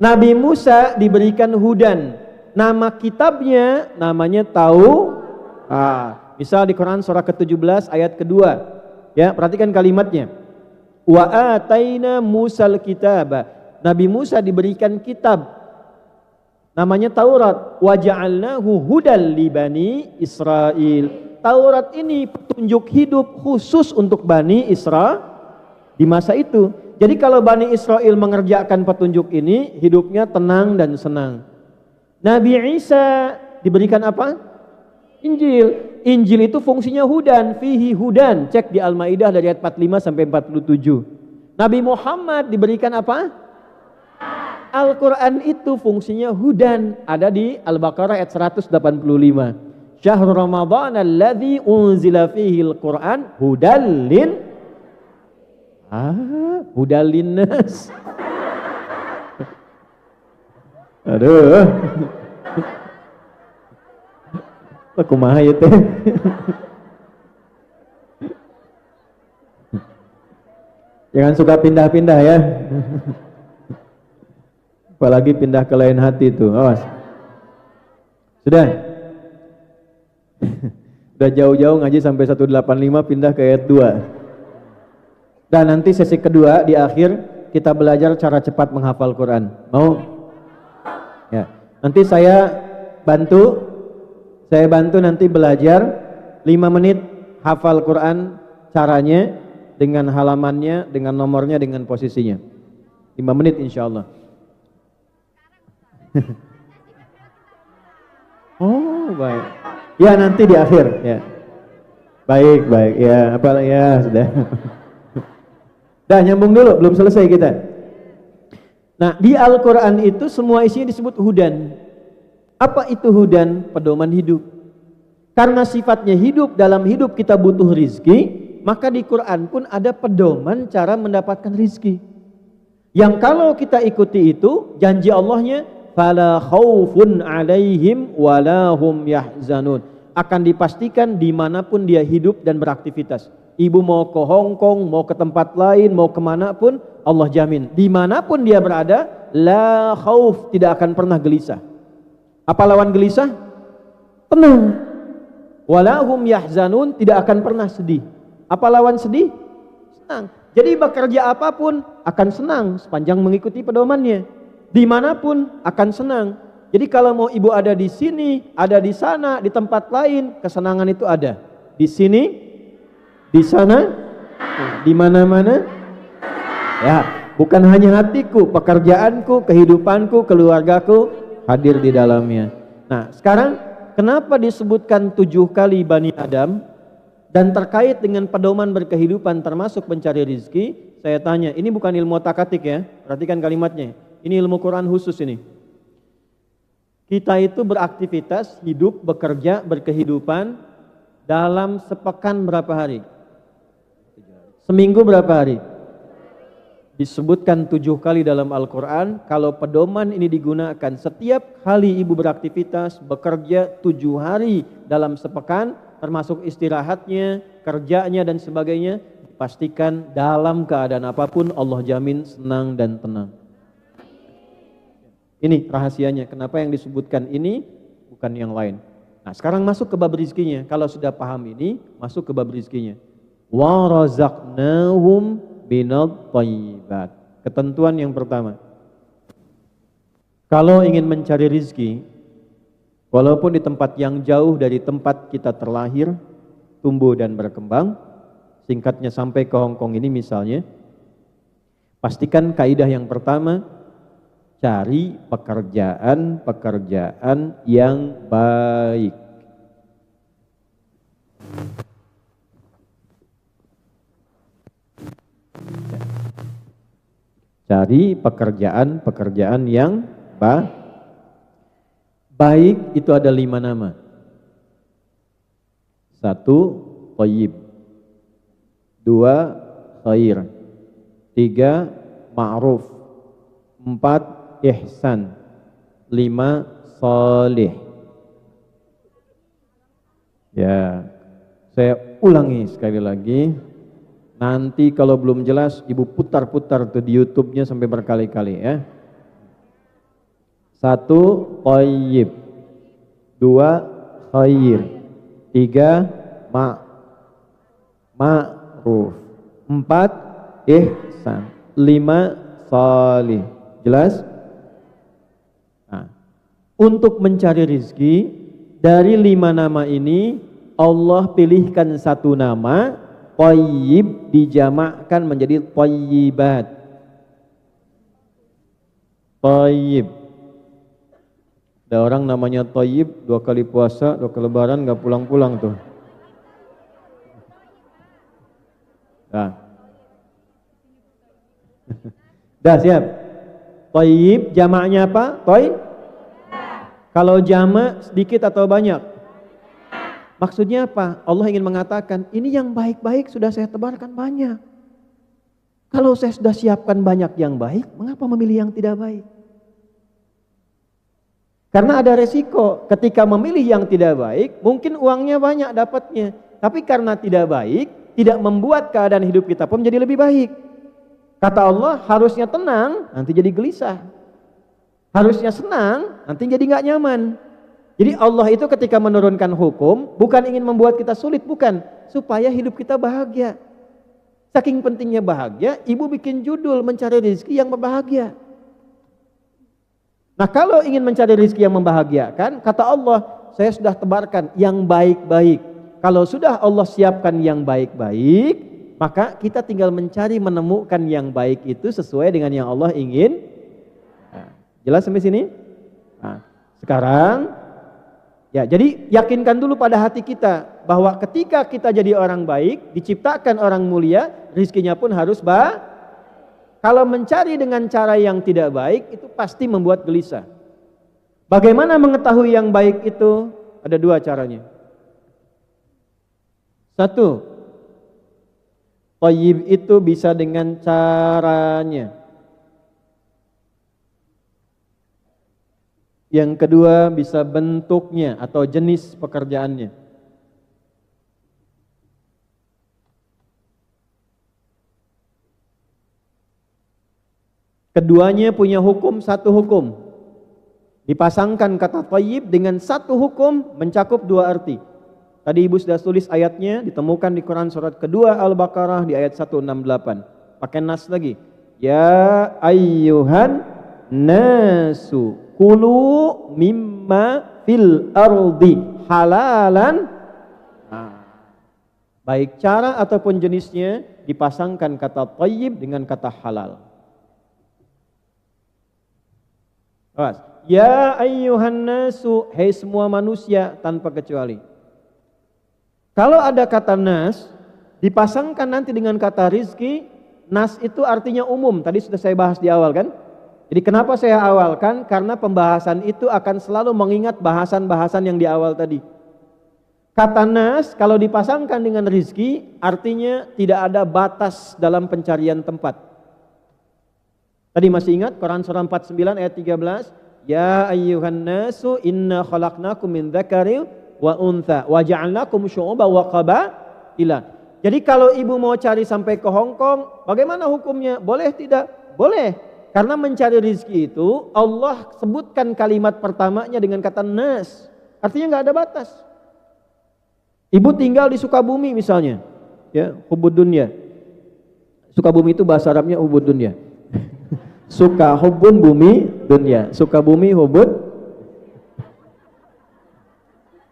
Nabi Musa diberikan Hudan. Nama kitabnya namanya misal di Quran surah ke-17 ayat kedua. Ya, perhatikan kalimatnya. Wa ataina Musal kitaba. Nabi Musa diberikan kitab. Namanya Taurat. Wa ja'alnahu hudal li bani Israil. Taurat ini petunjuk hidup khusus untuk Bani Israil di masa itu. Jadi kalau Bani Israel mengerjakan petunjuk ini, hidupnya tenang dan senang. Nabi Isa diberikan apa? Injil. Injil itu fungsinya hudan, fihi hudan. Cek di Al-Maidah dari ayat 45 sampai 47. Nabi Muhammad diberikan apa? Al-Quran itu fungsinya hudan. Ada di Al-Baqarah ayat 185. Syahrul Ramadan alladzi unzila fihi al-Quran hudal linnas. Aduh. Aku mah ya teh. Jangan suka pindah-pindah ya. Apalagi pindah ke lain hati itu. Awas. Sudah. Udah jauh-jauh ngaji sampai 185 pindah ke ayat 2. Dan nanti sesi kedua di akhir kita belajar cara cepat menghafal Quran. Mau? Ya. Nanti saya bantu nanti belajar 5 menit hafal Quran, caranya dengan halamannya, dengan nomornya, dengan posisinya. 5 menit insyaallah. Oh, baik. Ya, nanti di akhir ya. Baik. Ya, apalah ya, sudah. Dah nyambung dulu, belum selesai kita. Nah, di Al-Quran itu semua isinya disebut hudan. Apa itu hudan? Pedoman hidup. Karena sifatnya hidup, dalam hidup kita butuh rizki, maka di Quran pun ada pedoman cara mendapatkan rizki. Yang kalau kita ikuti itu, janji Allahnya, fala khaufun alaihim walahum yahzanun. Akan dipastikan dimanapun dia hidup dan beraktivitas. Ibu mau ke Hong Kong, mau ke tempat lain, mau kemana pun, Allah jamin. Dimanapun dia berada, la khauf, tidak akan pernah gelisah. Apa lawan gelisah? Tenang. Walahum yahzanun, tidak akan pernah sedih. Apa lawan sedih? Senang. Jadi bekerja apapun akan senang sepanjang mengikuti pedomannya. Dimanapun akan senang. Jadi kalau mau ibu ada di sini, ada di sana, di tempat lain, kesenangan itu ada. Di sini, di sana, di mana-mana. Ya, bukan hanya hatiku, pekerjaanku, kehidupanku, keluargaku hadir di dalamnya. Nah, sekarang kenapa disebutkan 7 kali Bani Adam dan terkait dengan pedoman berkehidupan termasuk mencari rizki? Saya tanya, ini bukan ilmu otak-atik ya, perhatikan kalimatnya. Ini ilmu Quran khusus ini. Kita itu beraktivitas, hidup, bekerja, berkehidupan dalam sepekan berapa hari? Seminggu berapa hari? Disebutkan 7 kali dalam Al-Quran. Kalau pedoman ini digunakan setiap kali ibu beraktivitas, bekerja 7 hari dalam sepekan, termasuk istirahatnya, kerjanya dan sebagainya, pastikan dalam keadaan apapun Allah jamin senang dan tenang. Ini rahasianya. Kenapa yang disebutkan ini bukan yang lain. Nah, sekarang masuk ke bab rizkinya. Kalau sudah paham ini, masuk ke bab rizkinya. Wa razaqnahum minat thayyibat. Ketentuan yang pertama. Kalau ingin mencari rizki, walaupun di tempat yang jauh dari tempat kita terlahir, tumbuh dan berkembang, singkatnya sampai ke Hong Kong ini misalnya, pastikan kaidah yang pertama, cari pekerjaan yang baik. Cari pekerjaan yang baik. Itu ada 5 nama. 1, thayyib. 2, khair. 3, ma'ruf. 4, ihsan. 5, salih. Ya, saya ulangi sekali lagi. Nanti kalau belum jelas, ibu putar-putar tuh di YouTube-nya sampai berkali-kali ya. 1, thayyib. 2, khair. 3, ma'ruf. 4, ihsan. 5, salih. Jelas? Nah, untuk mencari rizki, dari 5 nama ini Allah pilihkan 1 nama, thayyib, dijamakkan menjadi thayyibat. Thayyib. Ada orang namanya thayyib, 2 kali puasa, 2 kali lebaran gak pulang-pulang tuh. Dah. Dah siap. Thayyib jamaknya apa? Kalau jamak sedikit atau banyak? Maksudnya apa? Allah ingin mengatakan, ini yang baik-baik sudah saya tebarkan banyak. Kalau saya sudah siapkan banyak yang baik, mengapa memilih yang tidak baik? Karena ada resiko, ketika memilih yang tidak baik, mungkin uangnya banyak dapatnya. Tapi karena tidak baik, tidak membuat keadaan hidup kita pun menjadi lebih baik. Kata Allah, harusnya tenang, nanti jadi gelisah. Harusnya senang, nanti jadi gak nyaman. Jadi Allah itu ketika menurunkan hukum, bukan ingin membuat kita sulit, bukan. Supaya hidup kita bahagia. Saking pentingnya bahagia, ibu bikin judul mencari rezeki yang berbahagia. Nah kalau ingin mencari rezeki yang membahagiakan, kata Allah, saya sudah tebarkan yang baik-baik. Kalau sudah Allah siapkan yang baik-baik, maka kita tinggal mencari menemukan yang baik itu sesuai dengan yang Allah ingin. Nah, jelas sampai sini? Nah, sekarang ya, jadi yakinkan dulu pada hati kita bahwa ketika kita jadi orang baik, diciptakan orang mulia, rizkinya pun harus Kalau mencari dengan cara yang tidak baik, itu pasti membuat gelisah. Bagaimana mengetahui yang baik itu? Ada 2 caranya. 1, thayyib itu bisa dengan caranya. Yang kedua bisa bentuknya atau jenis pekerjaannya. Keduanya punya hukum, 1 hukum. Dipasangkan kata thayyib dengan 1 hukum mencakup 2 arti. Tadi ibu sudah tulis ayatnya, ditemukan di Quran surat kedua Al-Baqarah di ayat 168. Pakai nas lagi. Ya ayyuhan nasu kulu mimma fil ardi halalan. Nah, baik cara ataupun jenisnya dipasangkan kata thayyib dengan kata halal. Ya ayyuhan nasu, hai semua manusia tanpa kecuali. Kalau ada kata nas dipasangkan nanti dengan kata rizki, nas itu artinya umum. Tadi sudah saya bahas di awal kan? Jadi kenapa saya awalkan? Karena pembahasan itu akan selalu mengingat bahasan-bahasan yang di awal tadi. Kata nas kalau dipasangkan dengan rizki artinya tidak ada batas dalam pencarian tempat. Tadi masih ingat Quran surah 49 ayat 13, ya ayyuhan nasu inna khalaqnakum min dzakarin wa untha wa ja'alnakum syu'uban wa qabaila. Jadi kalau ibu mau cari sampai ke Hong Kong, bagaimana hukumnya? Boleh tidak? Boleh. Karena mencari rizki itu Allah sebutkan kalimat pertamanya dengan kata nas. Artinya nggak ada batas. Ibu tinggal di Sukabumi misalnya, ya, hubud dunya. Sukabumi itu bahasa Arabnya hubud dunya. Suka hubun bumi dunia, suka bumi hubud.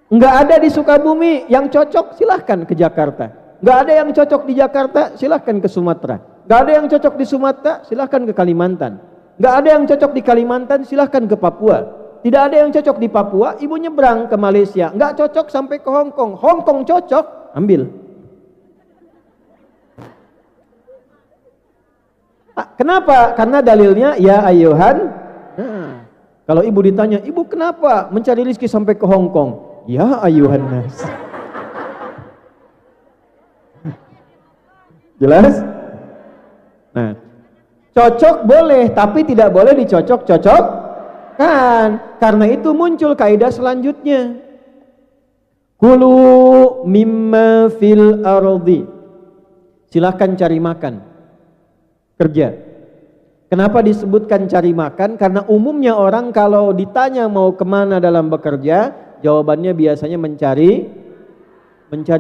Enggak ada di Sukabumi yang cocok, silahkan ke Jakarta. Enggak ada yang cocok di Jakarta, silahkan ke Sumatera. Enggak ada yang cocok di Sumatera, silahkan ke Kalimantan. Enggak ada yang cocok di Kalimantan, silahkan ke Papua. Tidak ada yang cocok di Papua, ibu nyebrang ke Malaysia. Enggak cocok sampai ke Hong Kong. Hong Kong cocok, ambil. Kenapa? Karena dalilnya ya ayyuhan. Nah, kalau ibu ditanya, ibu kenapa mencari rezeki sampai ke Hong Kong? Ya ayyuhan nas. Jelas? Nah, cocok boleh, tapi tidak boleh dicocok-cocok kan. Karena itu muncul kaidah selanjutnya. Kulu mimma fil ardi. Silahkan cari makan. Kerja. Kenapa disebutkan cari makan? Karena umumnya orang kalau ditanya mau kemana dalam bekerja, jawabannya biasanya mencari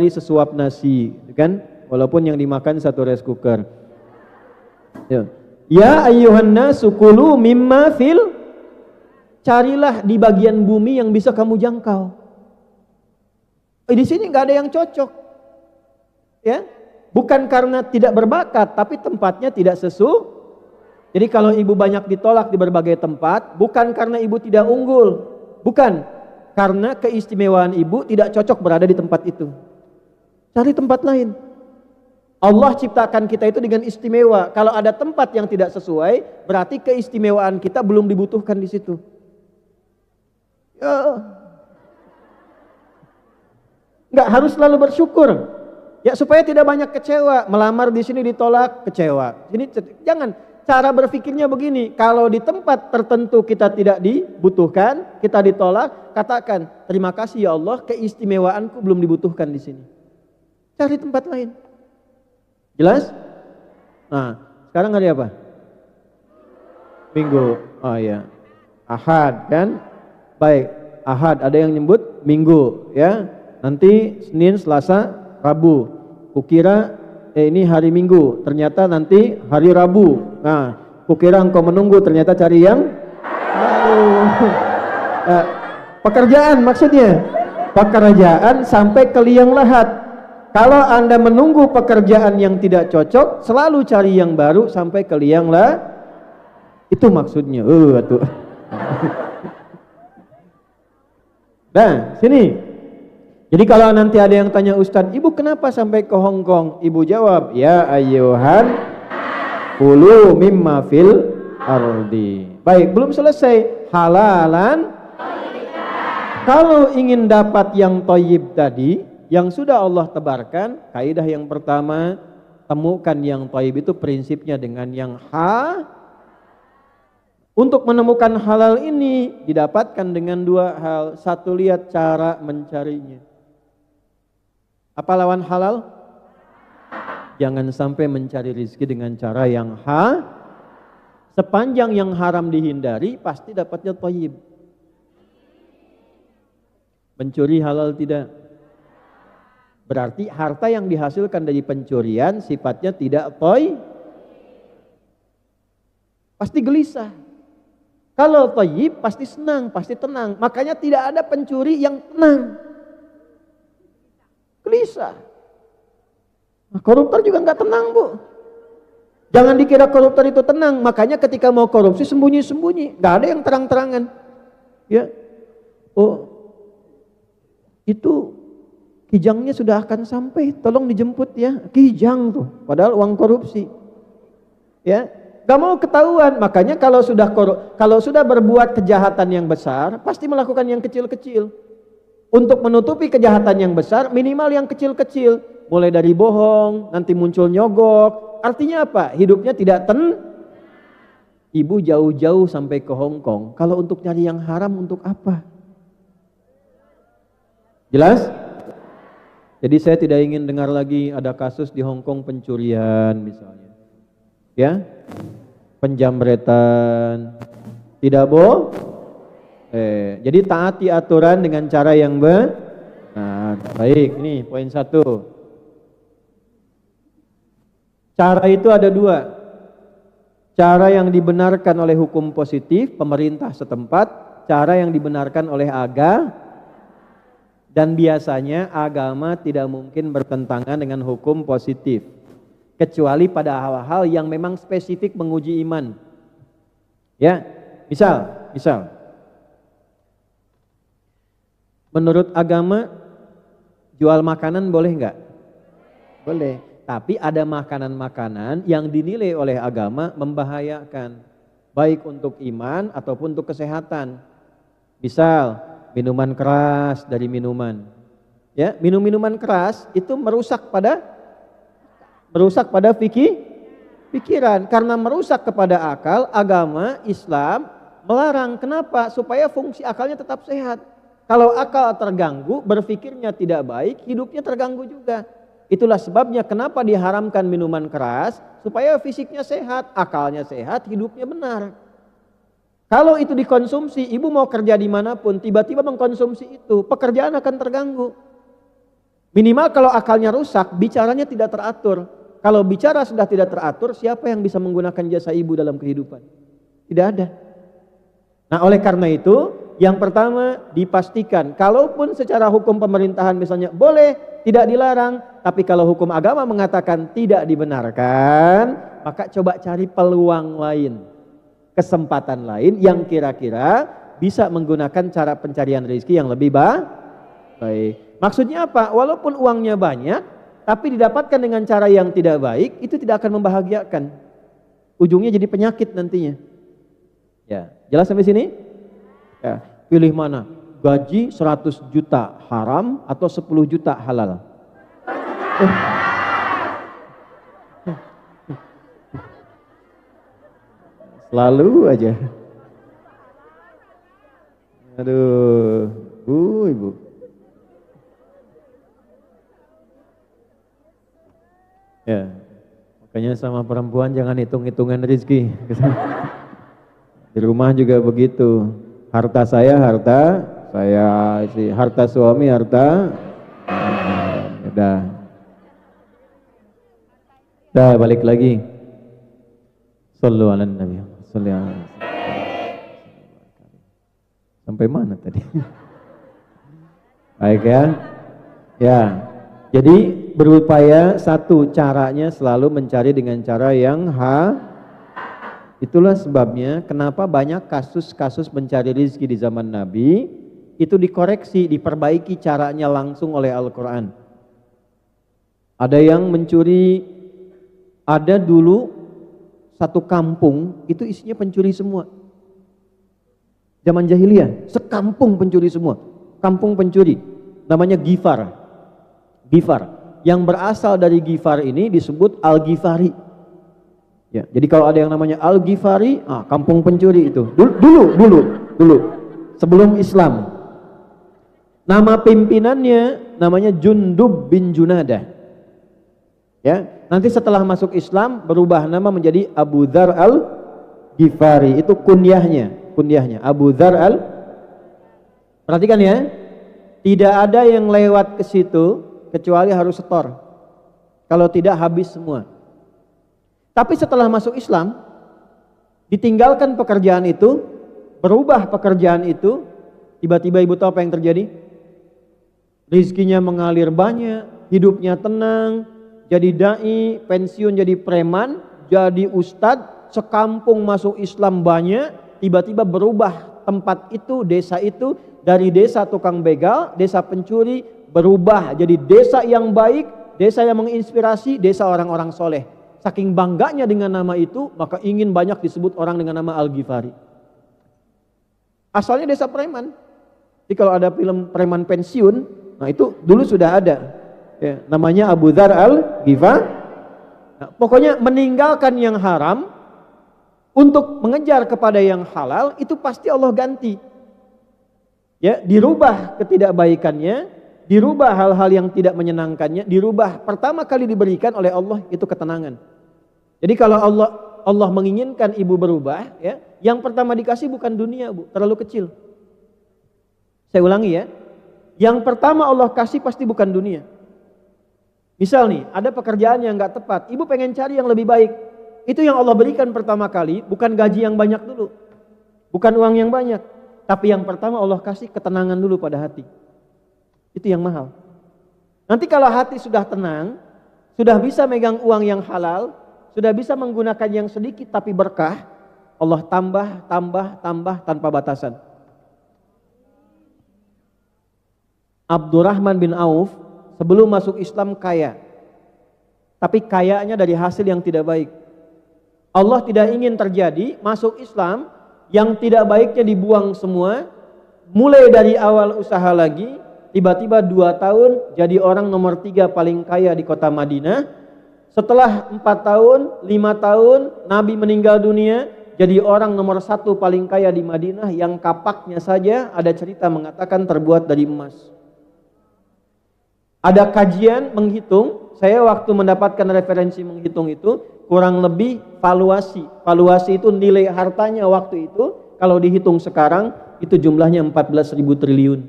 sesuap nasi, kan? Walaupun yang dimakan satu rice cooker. Ya ayyuhan nasu kulu mimma fil, carilah di bagian bumi yang bisa kamu jangkau. Di sini nggak ada yang cocok, ya. Bukan karena tidak berbakat, tapi tempatnya tidak sesuai. Jadi kalau ibu banyak ditolak di berbagai tempat, bukan karena ibu tidak unggul, bukan, karena keistimewaan ibu tidak cocok berada di tempat itu. Cari tempat lain. Allah ciptakan kita itu dengan istimewa. Kalau ada tempat yang tidak sesuai, berarti keistimewaan kita belum dibutuhkan di situ. Ya. Nggak harus selalu bersyukur. Ya supaya tidak banyak kecewa, melamar di sini ditolak, kecewa. Ini jangan, cara berpikirnya begini, kalau di tempat tertentu kita tidak dibutuhkan, kita ditolak, katakan, terima kasih ya Allah, keistimewaanku belum dibutuhkan di sini. Cari tempat lain. Jelas? Nah, sekarang hari apa? Minggu. Oh ya. Ahad kan? Baik, Ahad ada yang nyebut Minggu ya. Nanti Senin, Selasa, Rabu, kukira ini hari Minggu, ternyata nanti hari Rabu. Nah, kukira engkau menunggu, ternyata cari yang baru. Pekerjaan maksudnya, pekerjaan sampai ke liang lahat. Kalau Anda menunggu pekerjaan yang tidak cocok, selalu cari yang baru sampai ke liang lahat. Itu maksudnya. Tuh. Nah, sini. Jadi kalau nanti ada yang tanya Ustadz, ibu kenapa sampai ke Hong Kong? Ibu jawab, ya ayyuhan kulu mimma fil ardi. Baik, belum selesai. Halalan. Kalau ingin dapat yang thayyib tadi, yang sudah Allah tebarkan, kaidah yang pertama, temukan yang thayyib itu prinsipnya dengan yang Untuk menemukan halal ini didapatkan dengan dua hal. Satu, lihat cara mencarinya. Apa lawan halal? Jangan sampai mencari rezeki dengan cara yang sepanjang yang haram dihindari, pasti dapatnya thayyib. Mencuri halal tidak? Berarti harta yang dihasilkan dari pencurian sifatnya tidak thayyib. Pasti gelisah. Kalau thayyib pasti senang, pasti tenang. Makanya tidak ada pencuri yang tenang. Gelisah. Nah, koruptor juga nggak tenang, Bu. Jangan dikira koruptor itu tenang. Makanya ketika mau korupsi sembunyi-sembunyi, nggak ada yang terang-terangan. Ya, oh itu kijangnya sudah akan sampai, tolong dijemput ya. Kijang tuh, padahal uang korupsi. Ya, nggak mau ketahuan. Makanya kalau sudah berbuat kejahatan yang besar, pasti melakukan yang kecil-kecil. Untuk menutupi kejahatan yang besar, minimal yang kecil-kecil. Mulai dari bohong, nanti muncul nyogok. Artinya apa? Hidupnya tidak Ibu jauh-jauh sampai ke Hong Kong. Kalau untuk nyari yang haram untuk apa? Jelas? Jadi saya tidak ingin dengar lagi ada kasus di Hong Kong pencurian misalnya. Ya? Penjamretan. Tidak jadi taati aturan dengan cara yang benar. Baik, ini poin 1. Cara itu ada 2. Cara yang dibenarkan oleh hukum positif pemerintah setempat, cara yang dibenarkan oleh dan biasanya agama tidak mungkin bertentangan dengan hukum positif kecuali pada hal-hal yang memang spesifik menguji iman. Ya, misal menurut agama jual makanan boleh nggak? Boleh. Tapi ada makanan-makanan yang dinilai oleh agama membahayakan, baik untuk iman ataupun untuk kesehatan. Misal, minuman keras dari minuman. Ya, minuman keras itu merusak pada pikiran. Karena merusak kepada akal, agama Islam melarang. Kenapa? Supaya fungsi akalnya tetap sehat. Kalau akal terganggu, berpikirnya tidak baik, hidupnya terganggu juga. Itulah sebabnya kenapa diharamkan minuman keras, supaya fisiknya sehat, akalnya sehat, hidupnya benar. Kalau itu dikonsumsi, ibu mau kerja dimanapun, tiba-tiba mengkonsumsi itu, pekerjaan akan terganggu. Minimal kalau akalnya rusak, bicaranya tidak teratur. Kalau bicara sudah tidak teratur, siapa yang bisa menggunakan jasa ibu dalam kehidupan? Tidak ada. Nah, oleh karena itu, yang pertama dipastikan, kalaupun secara hukum pemerintahan misalnya boleh, tidak dilarang, tapi kalau hukum agama mengatakan tidak dibenarkan, maka coba cari peluang lain, kesempatan lain yang kira-kira bisa menggunakan cara pencarian rezeki yang lebih baik. Maksudnya apa? Walaupun uangnya banyak, tapi didapatkan dengan cara yang tidak baik, itu tidak akan membahagiakan. Ujungnya jadi penyakit nantinya. Ya, jelas sampai sini? Ya, pilih mana? Gaji 100 juta haram atau 10 juta halal? Selalu aja. Aduh, ibu. Ya, makanya sama perempuan jangan hitung-hitungan rezeki. Di rumah juga begitu. Harta saya, harta suami, udah balik lagi. Shallu ala Nabi. Sampai mana tadi? Baik ya. Ya. Jadi berupaya satu, caranya selalu mencari dengan cara yang Itulah sebabnya kenapa banyak kasus-kasus mencari rezeki di zaman Nabi itu dikoreksi, diperbaiki caranya langsung oleh Al-Quran. Ada yang mencuri, ada dulu satu kampung itu isinya pencuri semua. Zaman jahiliyah, sekampung pencuri semua. Kampung pencuri, namanya Ghifar. Yang berasal dari Ghifar ini disebut Al-Ghifari. Ya, jadi kalau ada yang namanya Al-Ghifari, kampung pencuri itu. Dulu. Sebelum Islam. Nama pimpinannya namanya Jundub bin Junadah. Ya, nanti setelah masuk Islam berubah nama menjadi Abu Dzar Al-Ghifari. Itu kunyahnya Abu Dzar Perhatikan ya. Tidak ada yang lewat ke situ kecuali harus setor. Kalau tidak habis semua. Tapi setelah masuk Islam, ditinggalkan pekerjaan itu, berubah pekerjaan itu, tiba-tiba ibu tahu apa yang terjadi? Rizkinya mengalir banyak, hidupnya tenang, jadi dai, pensiun jadi preman, jadi ustadz, sekampung masuk Islam banyak, tiba-tiba berubah tempat itu, desa itu, dari desa tukang begal, desa pencuri, berubah jadi desa yang baik, desa yang menginspirasi, desa orang-orang soleh. Saking bangganya dengan nama itu, maka ingin banyak disebut orang dengan nama Al-Ghifari. Asalnya desa preman. Jadi kalau ada film preman pensiun, nah itu dulu sudah ada. Ya, namanya Abu Dzar Al-Ghifari. Nah, pokoknya meninggalkan yang haram untuk mengejar kepada yang halal itu pasti Allah ganti. Ya, dirubah ketidakbaikannya, dirubah hal-hal yang tidak menyenangkannya, dirubah. Pertama kali diberikan oleh Allah itu ketenangan. Jadi kalau Allah menginginkan ibu berubah, ya, yang pertama dikasih bukan dunia, Bu, terlalu kecil. Saya ulangi ya. Yang pertama Allah kasih pasti bukan dunia. Misal nih, ada pekerjaan yang nggak tepat, ibu pengen cari yang lebih baik. Itu yang Allah berikan pertama kali, bukan gaji yang banyak dulu. Bukan uang yang banyak. Tapi yang pertama Allah kasih ketenangan dulu pada hati. Itu yang mahal. Nanti kalau hati sudah tenang, sudah bisa megang uang yang halal, sudah bisa menggunakan yang sedikit tapi berkah, Allah tambah tanpa batasan. Abdurrahman bin Auf sebelum masuk Islam kaya, tapi kayanya dari hasil yang tidak baik. Allah tidak ingin terjadi masuk Islam yang tidak baiknya dibuang semua, mulai dari awal usaha lagi, tiba-tiba 2 tahun jadi orang nomor 3 paling kaya di kota Madinah. Setelah 4 tahun, 5 tahun Nabi meninggal dunia, jadi orang nomor 1 paling kaya di Madinah yang kapaknya saja ada cerita mengatakan terbuat dari emas. Ada kajian menghitung, saya waktu mendapatkan referensi menghitung itu kurang lebih valuasi itu nilai hartanya waktu itu kalau dihitung sekarang itu jumlahnya 14.000 triliun.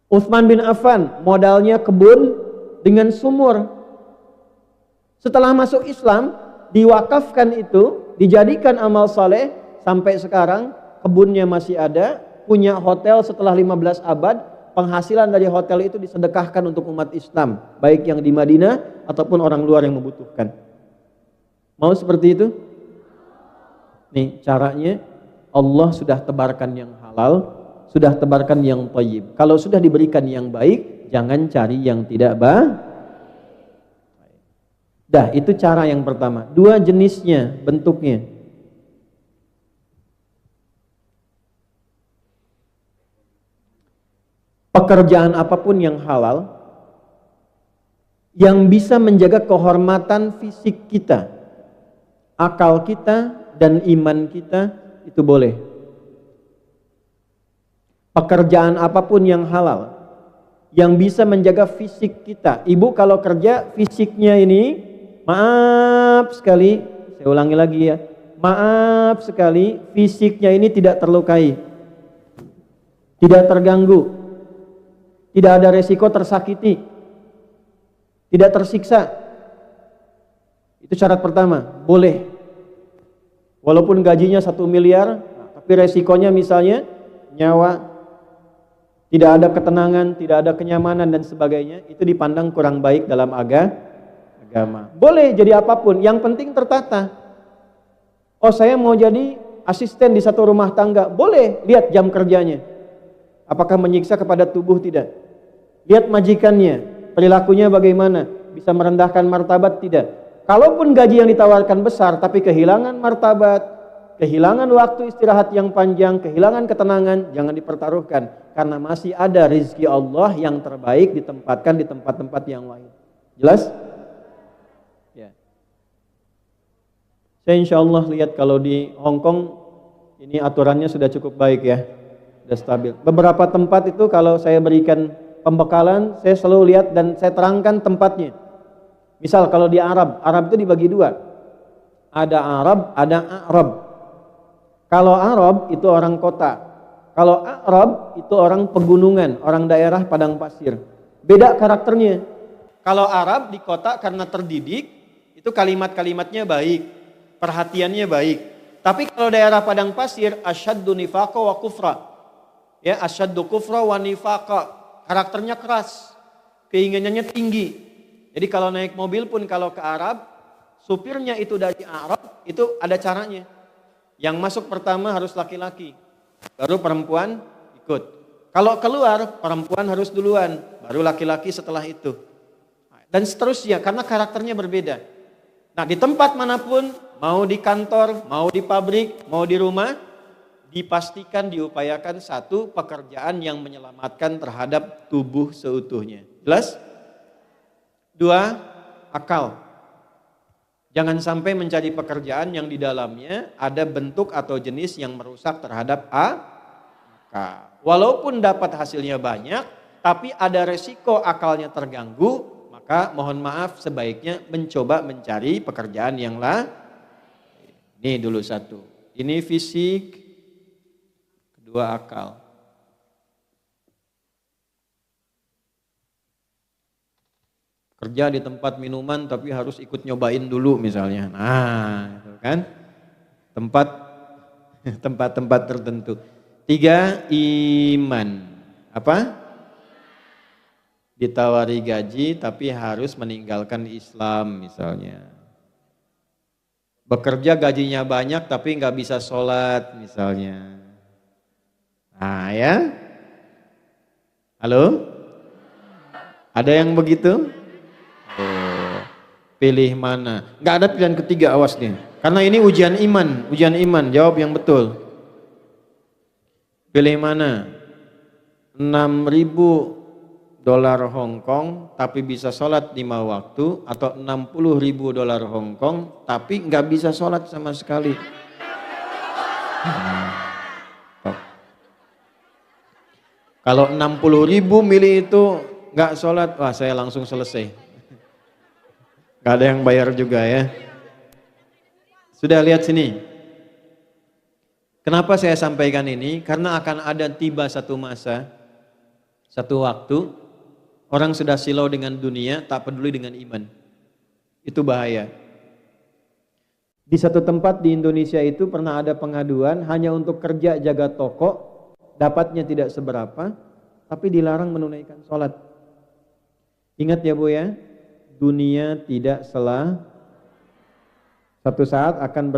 Utsman bin Affan modalnya kebun dengan sumur. Setelah masuk Islam diwakafkan itu, dijadikan amal saleh, sampai sekarang kebunnya masih ada, punya hotel setelah 15 abad. Penghasilan dari hotel itu disedekahkan untuk umat Islam, baik yang di Madinah ataupun orang luar yang membutuhkan. Mau seperti itu? Nih caranya, Allah sudah tebarkan yang halal, sudah tebarkan yang thayyib. Kalau sudah diberikan yang baik, jangan cari yang tidak baik. Dah, itu cara yang pertama. 2 jenisnya, bentuknya. Pekerjaan apapun yang halal, yang bisa menjaga kehormatan fisik kita, akal kita, dan iman kita, itu boleh. Pekerjaan apapun yang halal, yang bisa menjaga fisik kita. Ibu kalau kerja, fisiknya ini, maaf sekali, saya ulangi lagi ya, maaf sekali, fisiknya ini tidak terlukai, tidak terganggu, tidak ada resiko tersakiti, tidak tersiksa. Itu syarat pertama, boleh. Walaupun gajinya 1 miliar, tapi resikonya misalnya nyawa, tidak ada ketenangan, tidak ada kenyamanan dan sebagainya, itu dipandang kurang baik dalam agama. Boleh jadi apapun, yang penting tertata. Oh, saya mau jadi asisten di satu rumah tangga, boleh, lihat jam kerjanya. Apakah menyiksa kepada tubuh? Tidak. Lihat majikannya, perilakunya bagaimana, bisa merendahkan martabat? Tidak. Kalaupun gaji yang ditawarkan besar tapi kehilangan martabat, kehilangan waktu istirahat yang panjang, kehilangan ketenangan, jangan dipertaruhkan, karena masih ada rezeki Allah yang terbaik ditempatkan di tempat-tempat yang lain. Jelas? Ya. Saya insya Allah lihat kalau di Hong Kong ini aturannya sudah cukup baik ya, sudah stabil. Beberapa tempat itu kalau saya berikan pembekalan, saya selalu lihat dan saya terangkan tempatnya. Misal kalau di Arab itu dibagi 2. Ada Arab, ada A'rab. Kalau Arab itu orang kota. Kalau A'rab itu orang pegunungan, orang daerah padang pasir. Beda karakternya. Kalau Arab di kota karena terdidik, itu kalimat-kalimatnya baik, perhatiannya baik. Tapi kalau daerah padang pasir, asyaddu nifaqa wa kufra. Ya, asyaddu kufra wa nifaqa. Karakternya keras, keinginannya tinggi. Jadi kalau naik mobil pun kalau ke Arab, supirnya itu dari Arab, itu ada caranya. Yang masuk pertama harus laki-laki, baru perempuan ikut. Kalau keluar, perempuan harus duluan, baru laki-laki setelah itu. Dan seterusnya, karena karakternya berbeda. Nah, di tempat manapun, mau di kantor, mau di pabrik, mau di rumah, dipastikan diupayakan satu pekerjaan yang menyelamatkan terhadap tubuh seutuhnya. Jelas? Dua, akal. Jangan sampai mencari pekerjaan yang di dalamnya ada bentuk atau jenis yang merusak terhadap akal. Walaupun dapat hasilnya banyak, tapi ada resiko akalnya terganggu, maka mohon maaf sebaiknya mencoba mencari pekerjaan yang lain. Ini dulu satu. Ini fisik, kedua akal. Kerja di tempat minuman tapi harus ikut nyobain dulu misalnya. Nah, itu kan. Tempat-tempat tertentu. Tiga, iman. Apa? Ditawari gaji tapi harus meninggalkan Islam misalnya. Bekerja gajinya banyak tapi nggak bisa sholat misalnya. Nah ya. Halo? Ada yang begitu? Oh, pilih mana? Nggak ada pilihan ketiga, awas nih. Karena ini ujian iman, jawab yang betul. Pilih mana? 6.000 dolar Hong Kong tapi bisa sholat 5 waktu, atau 60.000 dolar Hong Kong tapi nggak bisa sholat sama sekali. Kalau 60.000 milih itu nggak sholat, wah saya langsung selesai. Gak ada yang bayar juga ya. Sudah lihat sini. Kenapa saya sampaikan ini? Karena akan ada tiba satu masa, satu waktu, orang sudah silau dengan dunia, tak peduli dengan iman. Itu bahaya. Di satu tempat di Indonesia itu pernah ada pengaduan hanya untuk kerja jaga toko, dapatnya tidak seberapa, tapi dilarang menunaikan sholat. Ingat ya Bu ya, dunia tidak satu saat akan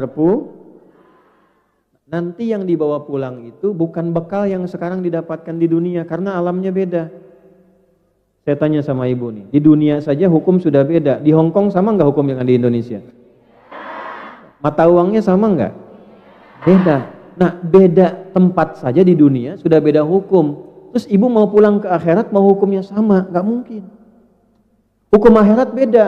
nanti yang dibawa pulang itu bukan bekal yang sekarang didapatkan di dunia, karena alamnya beda. Saya tanya sama ibu nih, di dunia saja hukum sudah beda. Di Hong Kong sama nggak hukum yang ada di Indonesia? Mata uangnya sama nggak? Beda. Nah, beda tempat saja di dunia sudah beda hukum. Terus ibu mau pulang ke akhirat mau hukumnya sama? Nggak mungkin. Hukum akhirat beda.